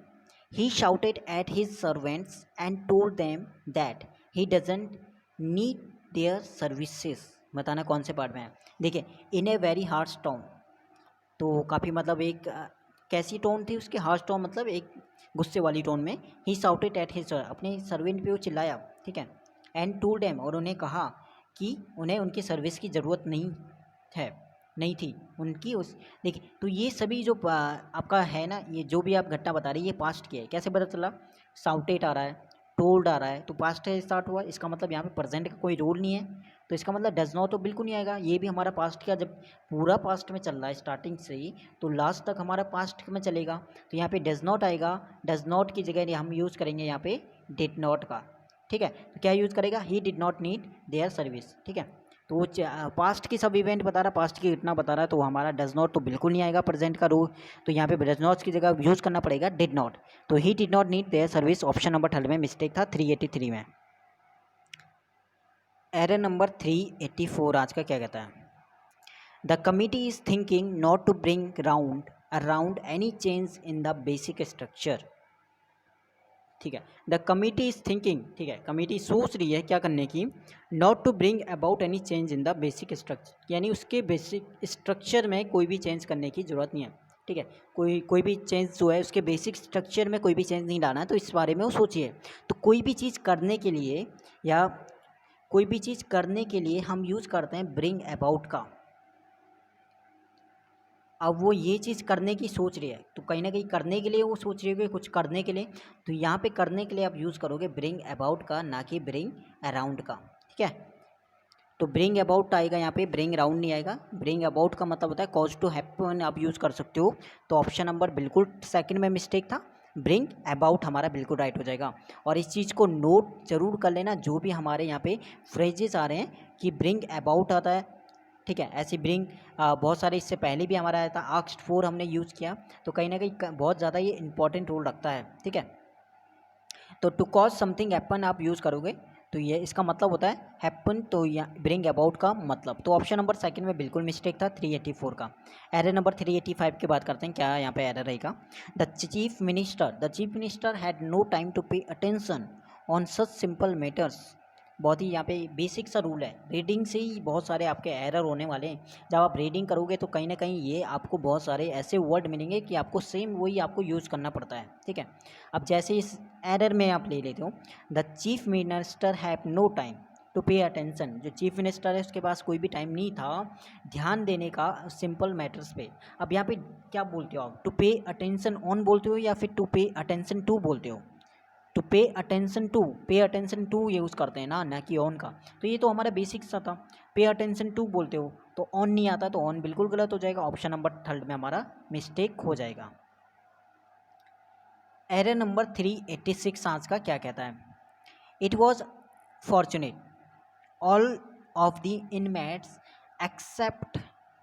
he shouted at his servants and told them that he doesn't need their services. बताना कौन से पार्ट में है। देखिए, in a very harsh tone, तो काफ़ी मतलब एक कैसी टोन थी उसकी, हार्श टोन मतलब एक गुस्से वाली टोन में। ही साउटेड एट हिज, अपने सर्वेंट पे वो चिल्लाया। ठीक है, एंड टोल्ड देम, और उन्हें कहा कि उन्हें उनकी सर्विस की ज़रूरत नहीं थी उनकी उस। देखिए, तो ये सभी जो आपका है ना, ये जो भी आप घटना बता रही है ये पास्ट की है। कैसे पता चला, साउटेड आ रहा है, टोल्ड आ रहा है, तो पास्ट से स्टार्ट हुआ, इसका मतलब यहाँ पे प्रेजेंट का कोई रोल नहीं है, तो इसका मतलब डज नॉट तो बिल्कुल नहीं आएगा। ये भी हमारा पास्ट का, जब पूरा पास्ट में चल रहा है स्टार्टिंग से ही, तो लास्ट तक हमारा पास्ट में चलेगा, तो यहाँ पे डज नॉट आएगा। डज नॉट की जगह हम यूज़ करेंगे यहाँ पे डिड नॉट का। ठीक है, तो क्या यूज़ करेगा, he did not need their service. ठीक है, तो वो पास्ट की सब इवेंट बता रहा है, पास्ट की घटना बता रहा है, तो हमारा डज नॉट तो बिल्कुल नहीं आएगा प्रेजेंट का रूल, तो यहाँ पे डज नॉट की जगह यूज़ करना पड़ेगा डिड नॉट। तो he did not need their service, option number 3 में मिस्टेक था 383 में। एरर नंबर 384 आज का क्या कहता है, the committee is thinking not to bring around any change in the basic structure. ठीक है, द कमिटी इज थिंकिंग, ठीक है, कमिटी सोच रही है क्या करने की, not to bring about any change in the basic structure, यानी उसके बेसिक स्ट्रक्चर में कोई भी चेंज करने की ज़रूरत नहीं है। ठीक है, कोई भी चेंज जो है उसके बेसिक स्ट्रक्चर में कोई भी चेंज नहीं लाना है, तो इस बारे में वो सोचिए। तो कोई भी चीज़ करने के लिए, या कोई भी चीज़ करने के लिए हम यूज़ करते हैं ब्रिंग अबाउट का। अब वो ये चीज़ करने की सोच रही है, तो कहीं ना कहीं करने के लिए वो सोच रही है कुछ करने के लिए, तो यहाँ पे करने के लिए आप यूज़ करोगे ब्रिंग अबाउट का, ना कि ब्रिंग अराउंड का। ठीक है, तो ब्रिंग अबाउट आएगा यहाँ पे, ब्रिंग अराउंड नहीं आएगा। ब्रिंग अबाउट का मतलब होता है कॉज टू हैपन, आप यूज़ कर सकते हो। तो ऑप्शन नंबर बिल्कुल सेकंड में मिस्टेक था, ब्रिंग अबाउट हमारा बिल्कुल राइट हो जाएगा। और इस चीज़ को नोट जरूर कर लेना, जो भी हमारे यहाँ पे फ्रेजेस आ रहे हैं कि ब्रिंग अबाउट आता है, ठीक है, ऐसी ब्रिंग बहुत सारे इससे पहले भी हमारा आया था, आस्क्ड फॉर हमने यूज़ किया, तो कहीं ना कहीं बहुत ज़्यादा ये इंपॉर्टेंट रोल रखता है। ठीक है, तो टू कॉज समथिंग हैपन आप यूज़ करोगे, तो ये इसका मतलब होता है हैपन, तो या ब्रिंग अबाउट का मतलब। तो ऑप्शन नंबर सेकंड में बिल्कुल मिस्टेक था 384 का। एरर नंबर 385 की बात करते हैं, क्या यहाँ पे एरर रहेगा। The chief minister had no time to pay attention on such simple matters. बहुत ही यहाँ पे बेसिक सा रूल है, रीडिंग से ही बहुत सारे आपके एरर होने वाले हैं। जब आप रीडिंग करोगे तो कहीं ना कहीं ये आपको बहुत सारे ऐसे वर्ड मिलेंगे कि आपको सेम वही आपको यूज़ करना पड़ता है। ठीक है, अब जैसे इस एरर में आप ले लेते हो, the chief minister have no time to pay attention, जो चीफ मिनिस्टर है उसके पास कोई भी टाइम नहीं था ध्यान देने का सिंपल मैटर्स पे। अब यहाँ पे क्या बोलते हो आप, टू पे अटेंशन ऑन बोलते हो या फिर टू पे अटेंशन टू बोलते हो। To pay attention to use करते हैं ना कि ऑन का। तो ये तो हमारा बेसिक सा था, पे अटेंशन टू बोलते हो, तो ऑन नहीं आता, तो ऑन बिल्कुल गलत हो जाएगा। ऑप्शन नंबर थर्ड में हमारा मिस्टेक हो जाएगा। एरर नंबर 386 आज का क्या कहता है, it was fortunate all of the inmates except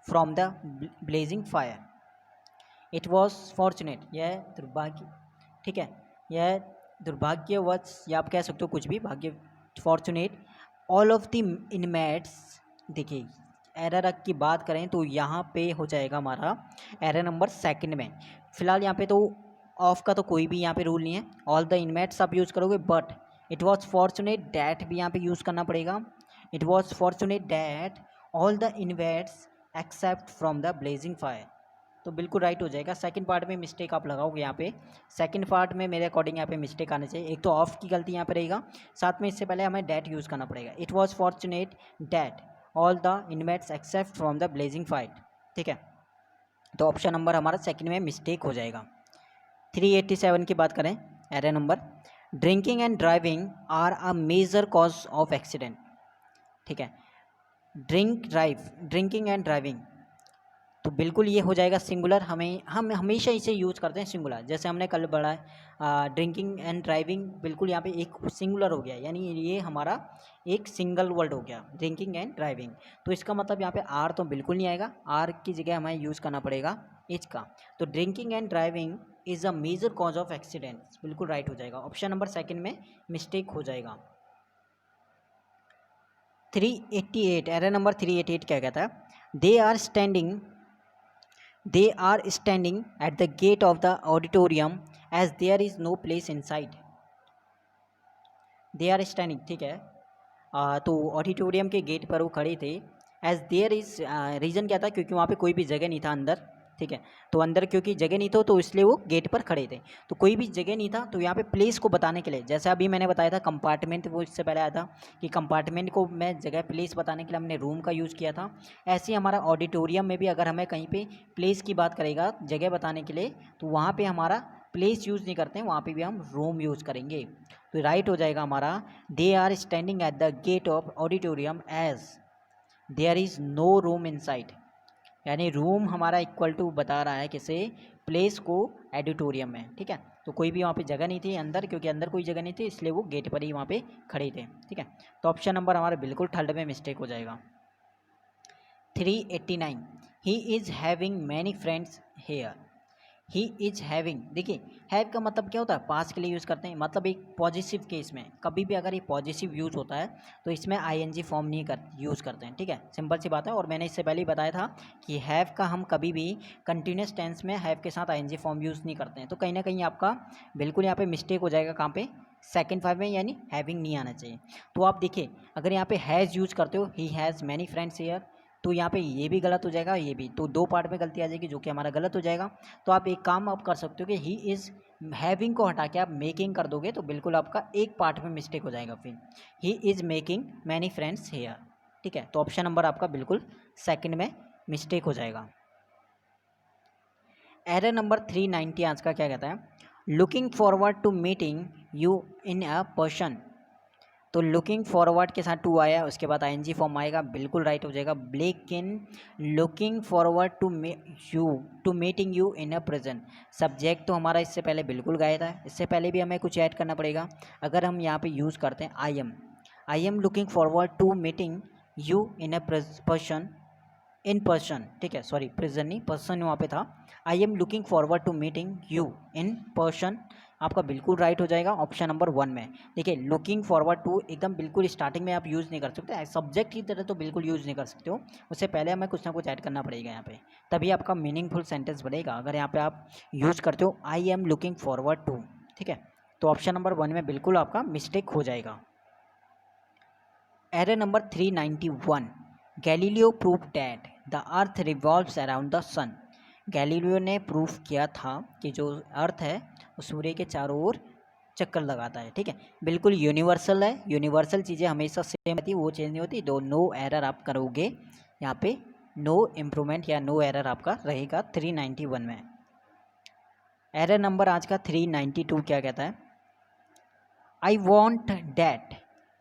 from the blazing fire. It was fortunate, यह दुर्भाग्य, ठीक है, यह दुर्भाग्यवश, या आप कह सकते हो कुछ भी, भाग्य, fortunate all of the inmates. देखिए एरर की बात करें तो यहाँ पे हो जाएगा हमारा एरर नंबर सेकंड में। फिलहाल यहाँ पे तो ऑफ का तो कोई भी यहाँ पे रूल नहीं है, ऑल द इनमेट्स आप यूज़ करोगे, but it was fortunate that भी यहाँ पे यूज़ करना पड़ेगा। It was fortunate that all the inmates except from the blazing fire, तो बिल्कुल राइट हो जाएगा। सेकंड पार्ट में मिस्टेक आप लगाओगे यहाँ पे, सेकंड पार्ट में मेरे अकॉर्डिंग यहाँ पे मिस्टेक आने चाहिए। एक तो ऑफ की गलती यहाँ पे रहेगा, साथ में इससे पहले हमें डैट यूज़ करना पड़ेगा। It was fortunate that all the inmates except from the blazing fight. ठीक है, तो ऑप्शन नंबर हमारा सेकंड में मिस्टेक हो जाएगा। 387 की बात करें, error number, drinking and driving are a major cause of accident. ठीक है, ड्रिंकिंग एंड ड्राइविंग, तो बिल्कुल ये हो जाएगा सिंगुलर। हम हमेशा इसे यूज़ करते हैं सिंगुलर, जैसे हमने कल बढ़ा ड्रिंकिंग एंड ड्राइविंग, बिल्कुल यहाँ पे एक सिंगुलर हो गया, यानी ये हमारा एक सिंगल वर्ड हो गया ड्रिंकिंग एंड ड्राइविंग। तो इसका मतलब यहाँ पे आर तो बिल्कुल नहीं आएगा, आर की जगह हमें यूज़ करना पड़ेगा एच का। तो drinking and driving is a major cause of accidents, बिल्कुल राइट हो जाएगा। ऑप्शन नंबर सेकंड में मिस्टेक हो जाएगा। 388, एरर नंबर 388 क्या कहता है, they are standing at the gate of the auditorium as there is no place inside. They are standing, ठीक है, तो ऑडिटोरियम के गेट पर वो खड़े थे। एज देयर इज, रीज़न क्या था, क्योंकि वहाँ पे कोई भी जगह नहीं था अंदर। ठीक है, तो अंदर क्योंकि जगह नहीं था तो इसलिए वो गेट पर खड़े थे, तो कोई भी जगह नहीं था। तो यहाँ पे प्लेस को बताने के लिए, जैसे अभी मैंने बताया था कंपार्टमेंट, वो इससे पहले आया था कि कंपार्टमेंट को मैं जगह प्लेस बताने के लिए हमने रूम का यूज़ किया था। ऐसे ही हमारा ऑडिटोरियम में भी अगर हमें कहीं पे प्लेस की बात करेगा जगह बताने के लिए, तो वहाँ पे हमारा प्लेस यूज़ नहीं करते हैं, वहाँ पे भी हम रूम यूज़ करेंगे। तो राइट हो जाएगा हमारा, they are standing at the gate of auditorium as there is no room inside, यानी रूम हमारा इक्वल टू बता रहा है किसे, प्लेस को ऑडिटोरियम में। ठीक है, तो कोई भी वहाँ पे जगह नहीं थी अंदर, क्योंकि अंदर कोई जगह नहीं थी इसलिए वो गेट पर ही वहाँ पे खड़े थे। ठीक है, तो ऑप्शन नंबर हमारा बिल्कुल थर्ड में मिस्टेक हो जाएगा। 389, he is having many friends here. He is having, देखिए हैव का मतलब क्या होता है, पास के लिए यूज़ करते हैं, मतलब एक पॉजिटिव केस में कभी भी अगर ये पॉजिटिव यूज़ होता है तो इसमें आईएनजी फॉर्म नहीं यूज़ करते हैं। ठीक है, सिंपल सी बात है। और मैंने इससे पहले ही बताया था कि हैव का हम कभी भी कंटिन्यूस टेंस में हैव के साथ आईएनजी फॉर्म यूज़ नहीं करते हैं। तो कहीं ना कहीं आपका बिल्कुल यहाँ पे मिस्टेक हो जाएगा, कहाँ पे, सेकंड फाइव में, यानी हैविंग नहीं आना चाहिए। तो आप देखिए अगर यहाँ पे हैज़ यूज़ करते हो, he has many friends here, तो यहाँ पे ये भी गलत हो जाएगा, ये भी, तो दो पार्ट में गलती आ जाएगी जो कि हमारा गलत हो जाएगा। तो आप एक काम आप कर सकते हो कि ही इज़ हैविंग को हटा के आप मेकिंग कर दोगे, तो बिल्कुल आपका एक पार्ट में मिस्टेक हो जाएगा। फिर he is making many friends here. ठीक है, तो ऑप्शन नंबर आपका बिल्कुल सेकंड में मिस्टेक हो जाएगा। एरर नंबर 390 आज का क्या कहता है, looking forward to meeting you in a person. तो लुकिंग फॉरवर्ड के साथ टू आया, उसके बाद आईएनजी फॉर्म आएगा, बिल्कुल राइट हो जाएगा। लेकिन looking forward to meeting you in a present, subject तो हमारा इससे पहले बिल्कुल गाया था, इससे पहले भी हमें कुछ ऐड करना पड़ेगा। अगर हम यहाँ पे यूज़ करते हैं I am looking forward to meeting you in a person, in person, ठीक है, सॉरी प्रेजेंट नहीं, पर्सन वहाँ पे था। I am looking forward to meeting you in person, आपका बिल्कुल राइट हो जाएगा ऑप्शन नंबर 1 में। देखिए लुकिंग फॉरवर्ड टू एकदम बिल्कुल स्टार्टिंग में आप यूज़ नहीं कर सकते, सब्जेक्ट की तरह तो बिल्कुल यूज़ नहीं कर सकते हो, उससे पहले हमें कुछ ना कुछ ऐड करना पड़ेगा यहाँ पे, तभी आपका मीनिंगफुल सेंटेंस बनेगा। अगर यहाँ पे आप यूज़ करते हो I am looking forward to, ठीक है, तो ऑप्शन नंबर 1 में बिल्कुल आपका मिस्टेक हो जाएगा। Error number 391, Galileo prove that the earth revolves around the sun. Galileo ने प्रूफ किया था कि जो अर्थ है वो सूर्य के चारों ओर चक्कर लगाता है, ठीक है, बिल्कुल यूनिवर्सल है, यूनिवर्सल चीज़ें हमेशा सेम रहती है, वो चेंज नहीं होती। दो नो एरर आप करोगे यहाँ पे, नो इम्प्रूवमेंट या नो एरर आपका रहेगा 391 में। एरर नंबर आज का 392 क्या कहता है, I want that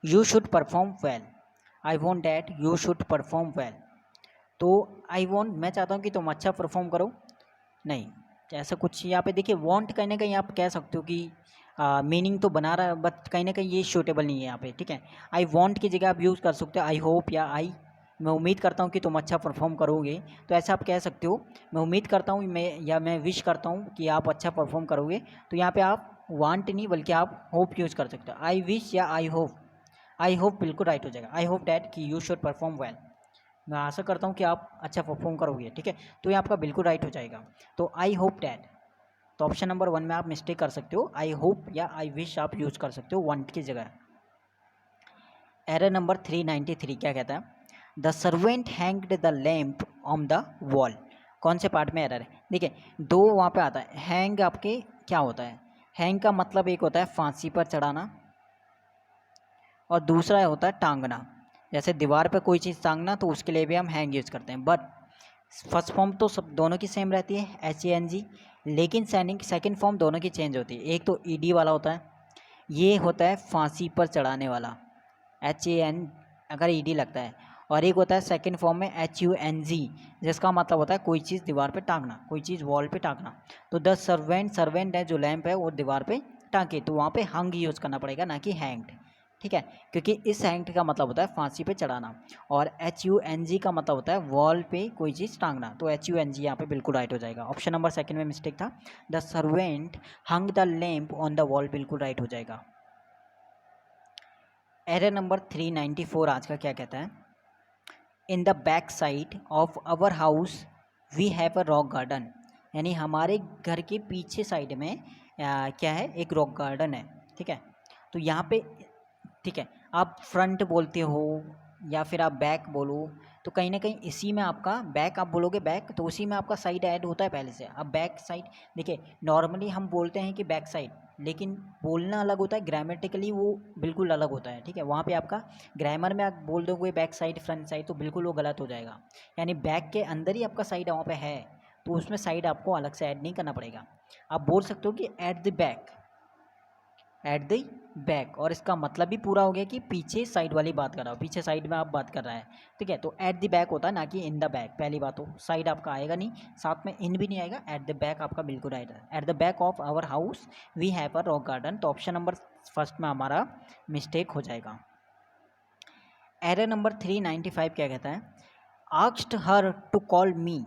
you should perform well. I want that you should perform well, तो आई वॉन्ट मैं चाहता हूँ कि तुम अच्छा परफॉर्म करो, नहीं ऐसा कुछ यहाँ पे देखिए, वॉन्ट कहीं ना कहीं आप कह सकते हो कि मीनिंग तो बना रहा है, बट कहीं ना कहीं ये सूटेबल नहीं है यहाँ पे, ठीक है। आई वॉन्ट की जगह आप यूज़ कर सकते हो आई होप या आई, मैं उम्मीद करता हूँ कि तुम अच्छा परफॉर्म करोगे, तो ऐसा आप कह सकते हो। मैं उम्मीद करता हूँ मैं, या मैं विश करता हूँ कि आप अच्छा परफॉर्म करोगे, तो यहाँ पे आप वांट नहीं बल्कि आप होप यूज़ कर सकते हो। आई विश या आई होप, आई होप बिल्कुल राइट हो जाएगा। आई होप डैट कि यू शुड परफॉर्म वेल, मैं आशा करता हूँ कि आप अच्छा परफॉर्म करोगे, ठीक है, तो ये आपका बिल्कुल राइट हो जाएगा। तो आई होप डैट, तो ऑप्शन नंबर 1 में आप मिस्टेक कर सकते हो, आई होप या आई विश आप यूज़ कर सकते हो वांट की जगह। एरर नंबर 393 क्या कहता है, the servant hanged the lamp on the wall. कौन से पार्ट में एरर है, देखिए दो वहाँ पे आता है। हैंग आपके क्या होता है, हैंग का मतलब एक होता है फांसी पर चढ़ाना, और दूसरा होता है टांगना, जैसे दीवार पे कोई चीज़ टांगना, तो उसके लिए भी हम हैंग यूज़ करते हैं। बट फर्स्ट फॉर्म तो सब दोनों की सेम रहती है HANG, लेकिन सेकंड फॉर्म दोनों की चेंज होती है। एक तो ED वाला होता है, ये होता है फांसी पर चढ़ाने वाला, HAN अगर ED लगता है, और एक होता है सेकंड फॉर्म में HUNG, जिसका मतलब होता है कोई चीज़ दीवार पे टांगना, कोई चीज़ वॉल पे टांगना। तो द सर्वेंट है जो लैंप है वो दीवार पे टांगे, तो वहाँ पे हंग यूज़ करना पड़ेगा ना कि हैंग्ड, ठीक है, क्योंकि इस हैंग्ड का मतलब होता है फांसी पे चढ़ाना, और HUNG का मतलब होता है वॉल पे कोई चीज़ टांगना, तो HUNG यहाँ पे बिल्कुल राइट हो जाएगा। ऑप्शन नंबर 2 में मिस्टेक था, the servant hung the lamp on the wall बिल्कुल राइट हो जाएगा। एरर नंबर 394 आज का क्या कहता है, in the back side of our house we have a rock garden. यानी हमारे घर के पीछे साइड में क्या है, एक रॉक गार्डन है, ठीक है, तो यहाँ पे, ठीक है, आप फ्रंट बोलते हो या फिर आप बैक बोलो, तो कहीं ना कहीं इसी में आपका बैक, आप बोलोगे बैक तो उसी में आपका साइड ऐड होता है पहले से। अब बैक साइड, देखिए नॉर्मली हम बोलते हैं कि बैक साइड, लेकिन बोलना अलग होता है, ग्रामेटिकली वो बिल्कुल अलग होता है, ठीक है, वहाँ पे आपका ग्रामर में आप बोल दोगे बैक साइड फ्रंट साइड, तो बिल्कुल वो गलत हो जाएगा। यानी बैक के अंदर ही आपका साइड वहाँ पे है, तो उसमें साइड आपको अलग से ऐड नहीं करना पड़ेगा। आप बोल सकते हो कि eight the back, eight the back, और इसका मतलब भी पूरा हो गया कि पीछे साइड वाली बात कर रहा हो, पीछे साइड में आप बात कर रहा है, ठीक है, तो एट द बैक होता है ना कि इन द बैक। पहली बात तो साइड आपका आएगा नहीं, साथ में इन भी नहीं आएगा, एट द बैक आपका बिल्कुल राइट है। At the back of our house we have a rock garden, तो ऑप्शन नंबर 1 में हमारा मिस्टेक हो जाएगा। एरर नंबर 395 क्या कहता है, asked her to call me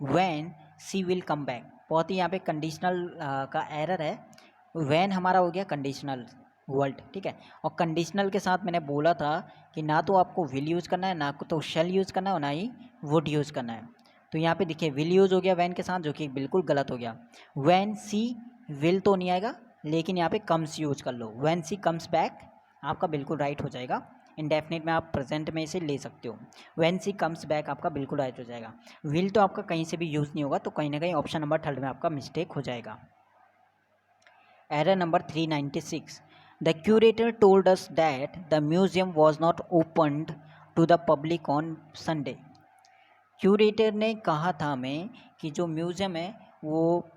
when she will come back. बहुत ही यहाँ पे कंडीशनल का एरर है, वैन हमारा हो गया कंडीशनल वर्ड, ठीक है, और कंडीशनल के साथ मैंने बोला था कि ना तो आपको विल यूज़ करना है, ना तो शेल यूज़ करना है, और ना ही वुड यूज़ करना है। तो यहाँ पे देखिए विल यूज़ हो गया वैन के साथ, जो कि बिल्कुल गलत हो गया। वैन सी विल तो नहीं आएगा, लेकिन यहाँ पे कम्स यूज कर लो, वैन सी कम्स बैक आपका बिल्कुल राइट हो जाएगा। इंडेफिनिट में आप प्रेजेंट में इसे ले सकते हो, वैन सी कम्स बैक आपका बिल्कुल राइट हो जाएगा। विल तो आपका कहीं से भी यूज़ नहीं होगा, तो कहीं ना कहीं ऑप्शन नंबर 3 में आपका मिस्टेक हो जाएगा। Error number 396. The curator told us that the museum was not opened to the public on Sunday. Curator ने कहा था हमें कि जो म्यूज़ियम है वो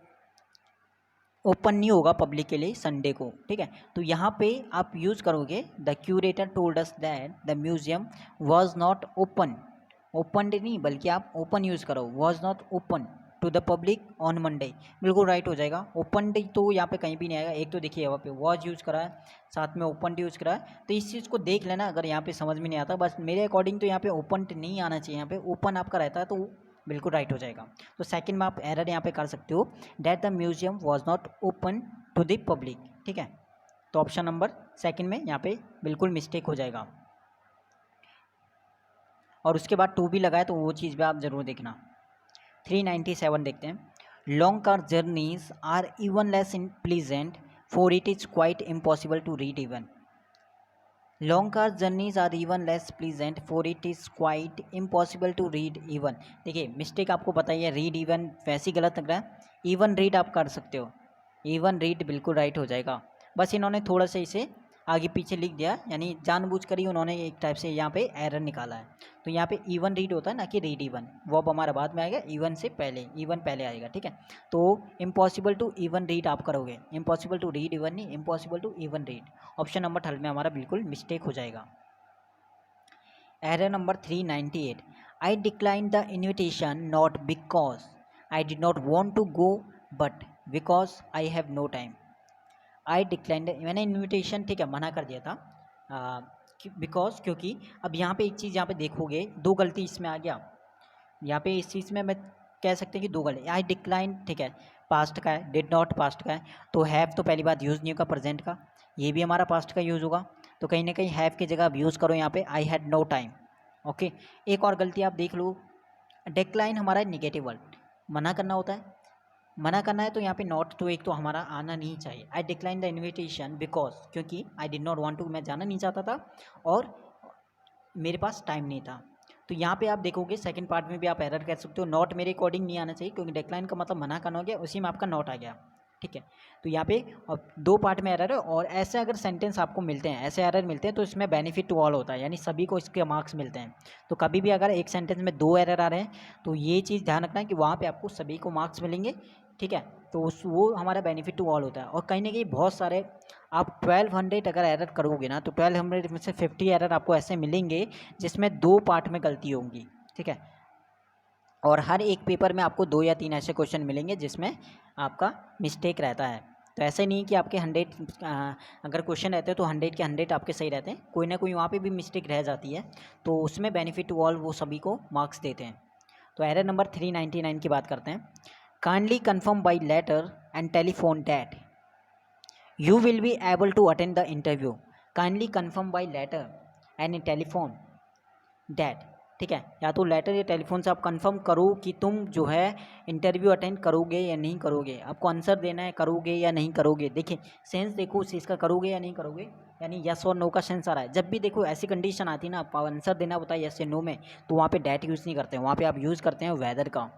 ओपन नहीं होगा पब्लिक के लिए संडे को, ठीक है। तो यहाँ पे आप यूज़ करोगे the curator told us that the museum was not open, opened नहीं बल्कि आप ओपन यूज़ करो, was not open to the public on Monday, बिल्कुल राइट हो जाएगा। ओपन तो यहाँ पे कहीं भी नहीं आएगा, एक तो देखिए यहाँ पे वॉज यूज़ करा है, साथ में ओपन यूज़ करा है, तो इस चीज़ को देख लेना अगर यहाँ पे समझ में नहीं आता। बस मेरे अकॉर्डिंग तो यहाँ पे ओपन नहीं आना चाहिए, यहाँ पे ओपन आपका रहता है तो बिल्कुल राइट हो जाएगा। तो सेकंड में आप एरर यहाँ पे कर सकते हो, that the museum was not open to the public, ठीक है। तो ऑप्शन नंबर सेकंड में यहाँ पे बिल्कुल मिस्टेक हो जाएगा। और उसके बाद टू भी लगाए तो वो चीज़ भी आप ज़रूर देखना। 397 देखते हैं, long car journeys are even less unpleasant for it is quite impossible to read even. Long car journeys are even less pleasant for it is quite impossible to read even. देखिए mistake आपको पता ही है, read even वैसे ही गलत लग रहा है, even read आप कर सकते हो, इवन रीड बिल्कुल राइट हो जाएगा। बस इन्होंने थोड़ा सा इसे आगे पीछे लिख दिया, यानी जानबूझकर ही उन्होंने एक टाइप से यहाँ पे एरर निकाला है। तो यहाँ पे इवन रीड होता है ना कि रीड इवन, वो अब हमारा बाद में आएगा, इवन से पहले, इवन पहले आएगा, ठीक है। तो इम्पॉसिबल टू इवन रीड आप करोगे, इम्पॉसिबल टू रीड इवन नहीं, impossible to even read. Option number third में हमारा बिल्कुल मिस्टेक हो जाएगा। Error number 398, I decline the invitation not because I did not want to go but because I have no time. I declined, मैंने invitation ठीक है मना कर दिया था बिकॉज, क्योंकि अब यहाँ पे एक चीज़ यहाँ पे देखोगे, दो गलती इसमें आ गया, यहाँ पे इस चीज़ में मैं कह सकते हैं कि दो गलती। आई डिक्लाइन ठीक है पास्ट का है, डिड नॉट पास्ट का है, तो हैव तो पहली बात यूज़ नहीं होगा प्रेजेंट का, ये भी हमारा पास्ट का यूज़ होगा, तो कहीं ना कहीं हैव की जगह आप यूज़ करो यहाँ पे I had no time. Okay, एक और गलती आप देख लो, डिक्लाइन हमारा निगेटिव वर्ड, मना करना होता है, मना करना है तो यहाँ पे नॉट तो एक तो हमारा आना नहीं चाहिए। I decline the invitation because, क्योंकि I did not want to, मैं जाना नहीं चाहता था और मेरे पास टाइम नहीं था। तो यहाँ पे आप देखोगे सेकंड पार्ट में भी आप एरर कर सकते हो, नॉट मेरे अकॉर्डिंग नहीं आना चाहिए, क्योंकि डिक्लाइन का मतलब मना करना हो गया, उसी में आपका नॉट आ गया, ठीक है। तो यहाँ पे दो पार्ट में एरर है, और ऐसे अगर सेंटेंस आपको मिलते हैं, ऐसे एरर मिलते हैं तो इसमें बेनिफिट टू ऑल होता है, यानी सभी को इसके मार्क्स मिलते हैं। तो कभी भी अगर एक सेंटेंस में दो एरर आ रहे हैं तो ये चीज़ ध्यान रखना है कि वहाँ पे आपको सभी को मार्क्स मिलेंगे, ठीक है। तो वो हमारा बेनिफिट टू ऑल होता है। और कहीं ना कहीं बहुत सारे आप 1200 अगर एरर करोगे ना, तो 1200 में से 50 एरर आपको ऐसे मिलेंगे जिसमें दो पार्ट में गलती होंगी, ठीक है। और हर एक पेपर में आपको 2 या 3 ऐसे क्वेश्चन मिलेंगे जिसमें आपका मिस्टेक रहता है। तो ऐसे नहीं कि आपके 100 अगर क्वेश्चन रहते हैं तो 100 के 100 आपके सही रहते हैं, कोई ना कोई वहाँ पे भी मिस्टेक रह जाती है, तो उसमें बेनिफिट टू ऑल वो सभी को मार्क्स देते हैं। तो एरर नंबर 399 की बात करते हैं, kindly confirm by letter and telephone that you will be able to attend the interview. Kindly confirm by letter and telephone that, ठीक है, या तो लेटर या टेलीफोन से आप कंफर्म करो कि तुम जो है इंटरव्यू अटेंड करोगे या नहीं करोगे, आपको आंसर देना है करोगे या नहीं करोगे। देखिए सेंस देखो उस चीज़ का, करोगे या नहीं करोगे, यानी यस और नो का सेंस आ रहा है। जब भी देखो ऐसी कंडीशन आती है ना, आप आंसर देना होता है यस या नो में, तो वहाँ पे डैट यूज़ नहीं करते हैं, वहाँ पे आप यूज़ करते हैं वेदर का,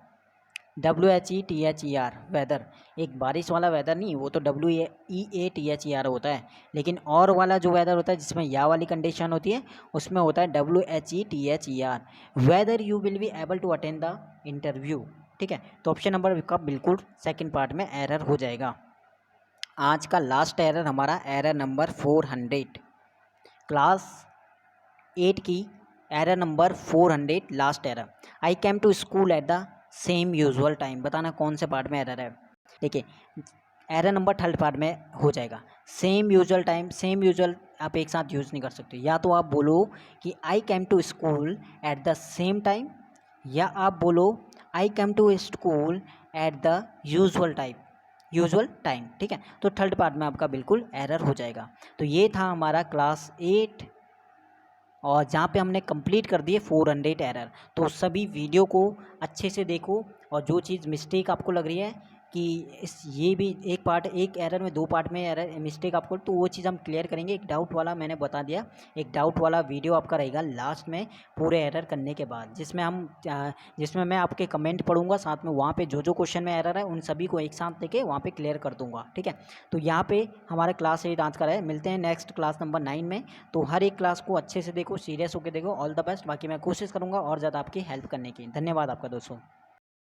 WHETHER वेदर। एक बारिश वाला वेदर नहीं, वो तो WEATHER होता है, लेकिन और वाला जो वेदर होता है जिसमें या वाली कंडीशन होती है उसमें होता है WHETHER, whether you will be able to attend the interview, ठीक है। तो ऑप्शन नंबर का बिल्कुल सेकंड पार्ट में एरर हो जाएगा। आज का लास्ट एरर हमारा एरर नंबर 400, क्लास 8 की error number 400 last error, I came to school at the same usual time. बताना कौन से पार्ट में एरर है। देखिए एरर नंबर थर्ड पार्ट में हो जाएगा, same usual time, same usual आप एक साथ यूज़ नहीं कर सकते, या तो आप बोलो कि I came to school at the same time, या आप बोलो I came to school at the usual time, ठीक है। तो थर्ड पार्ट में आपका बिल्कुल एरर हो जाएगा। तो ये था हमारा क्लास 8, और जहाँ पे हमने कंप्लीट कर दिए 400 एरर। तो सभी वीडियो को अच्छे से देखो, और जो चीज़ मिस्टेक आपको लग रही है कि ये भी एक पार्ट, एक एरर में 2 पार्ट में एरर मिस्टेक आपको, तो वो चीज़ हम क्लियर करेंगे। एक डाउट वाला मैंने बता दिया, एक डाउट वाला वीडियो आपका रहेगा लास्ट में पूरे एरर करने के बाद, जिसमें मैं आपके कमेंट पढ़ूंगा, साथ में वहाँ पे जो जो क्वेश्चन में एरर है उन सभी को एक साथ लेके वहाँ पे क्लियर कर दूंगा, ठीक है। तो यहाँ पे हमारा क्लास 8 आज का है, मिलते हैं नेक्स्ट क्लास नंबर 9 में। तो हर एक क्लास को अच्छे से देखो, सीरियस होकर देखो। ऑल द बेस्ट, बाकी मैं कोशिश करूँगा और ज़्यादा आपकी हेल्प करने की। धन्यवाद आपका दोस्तों।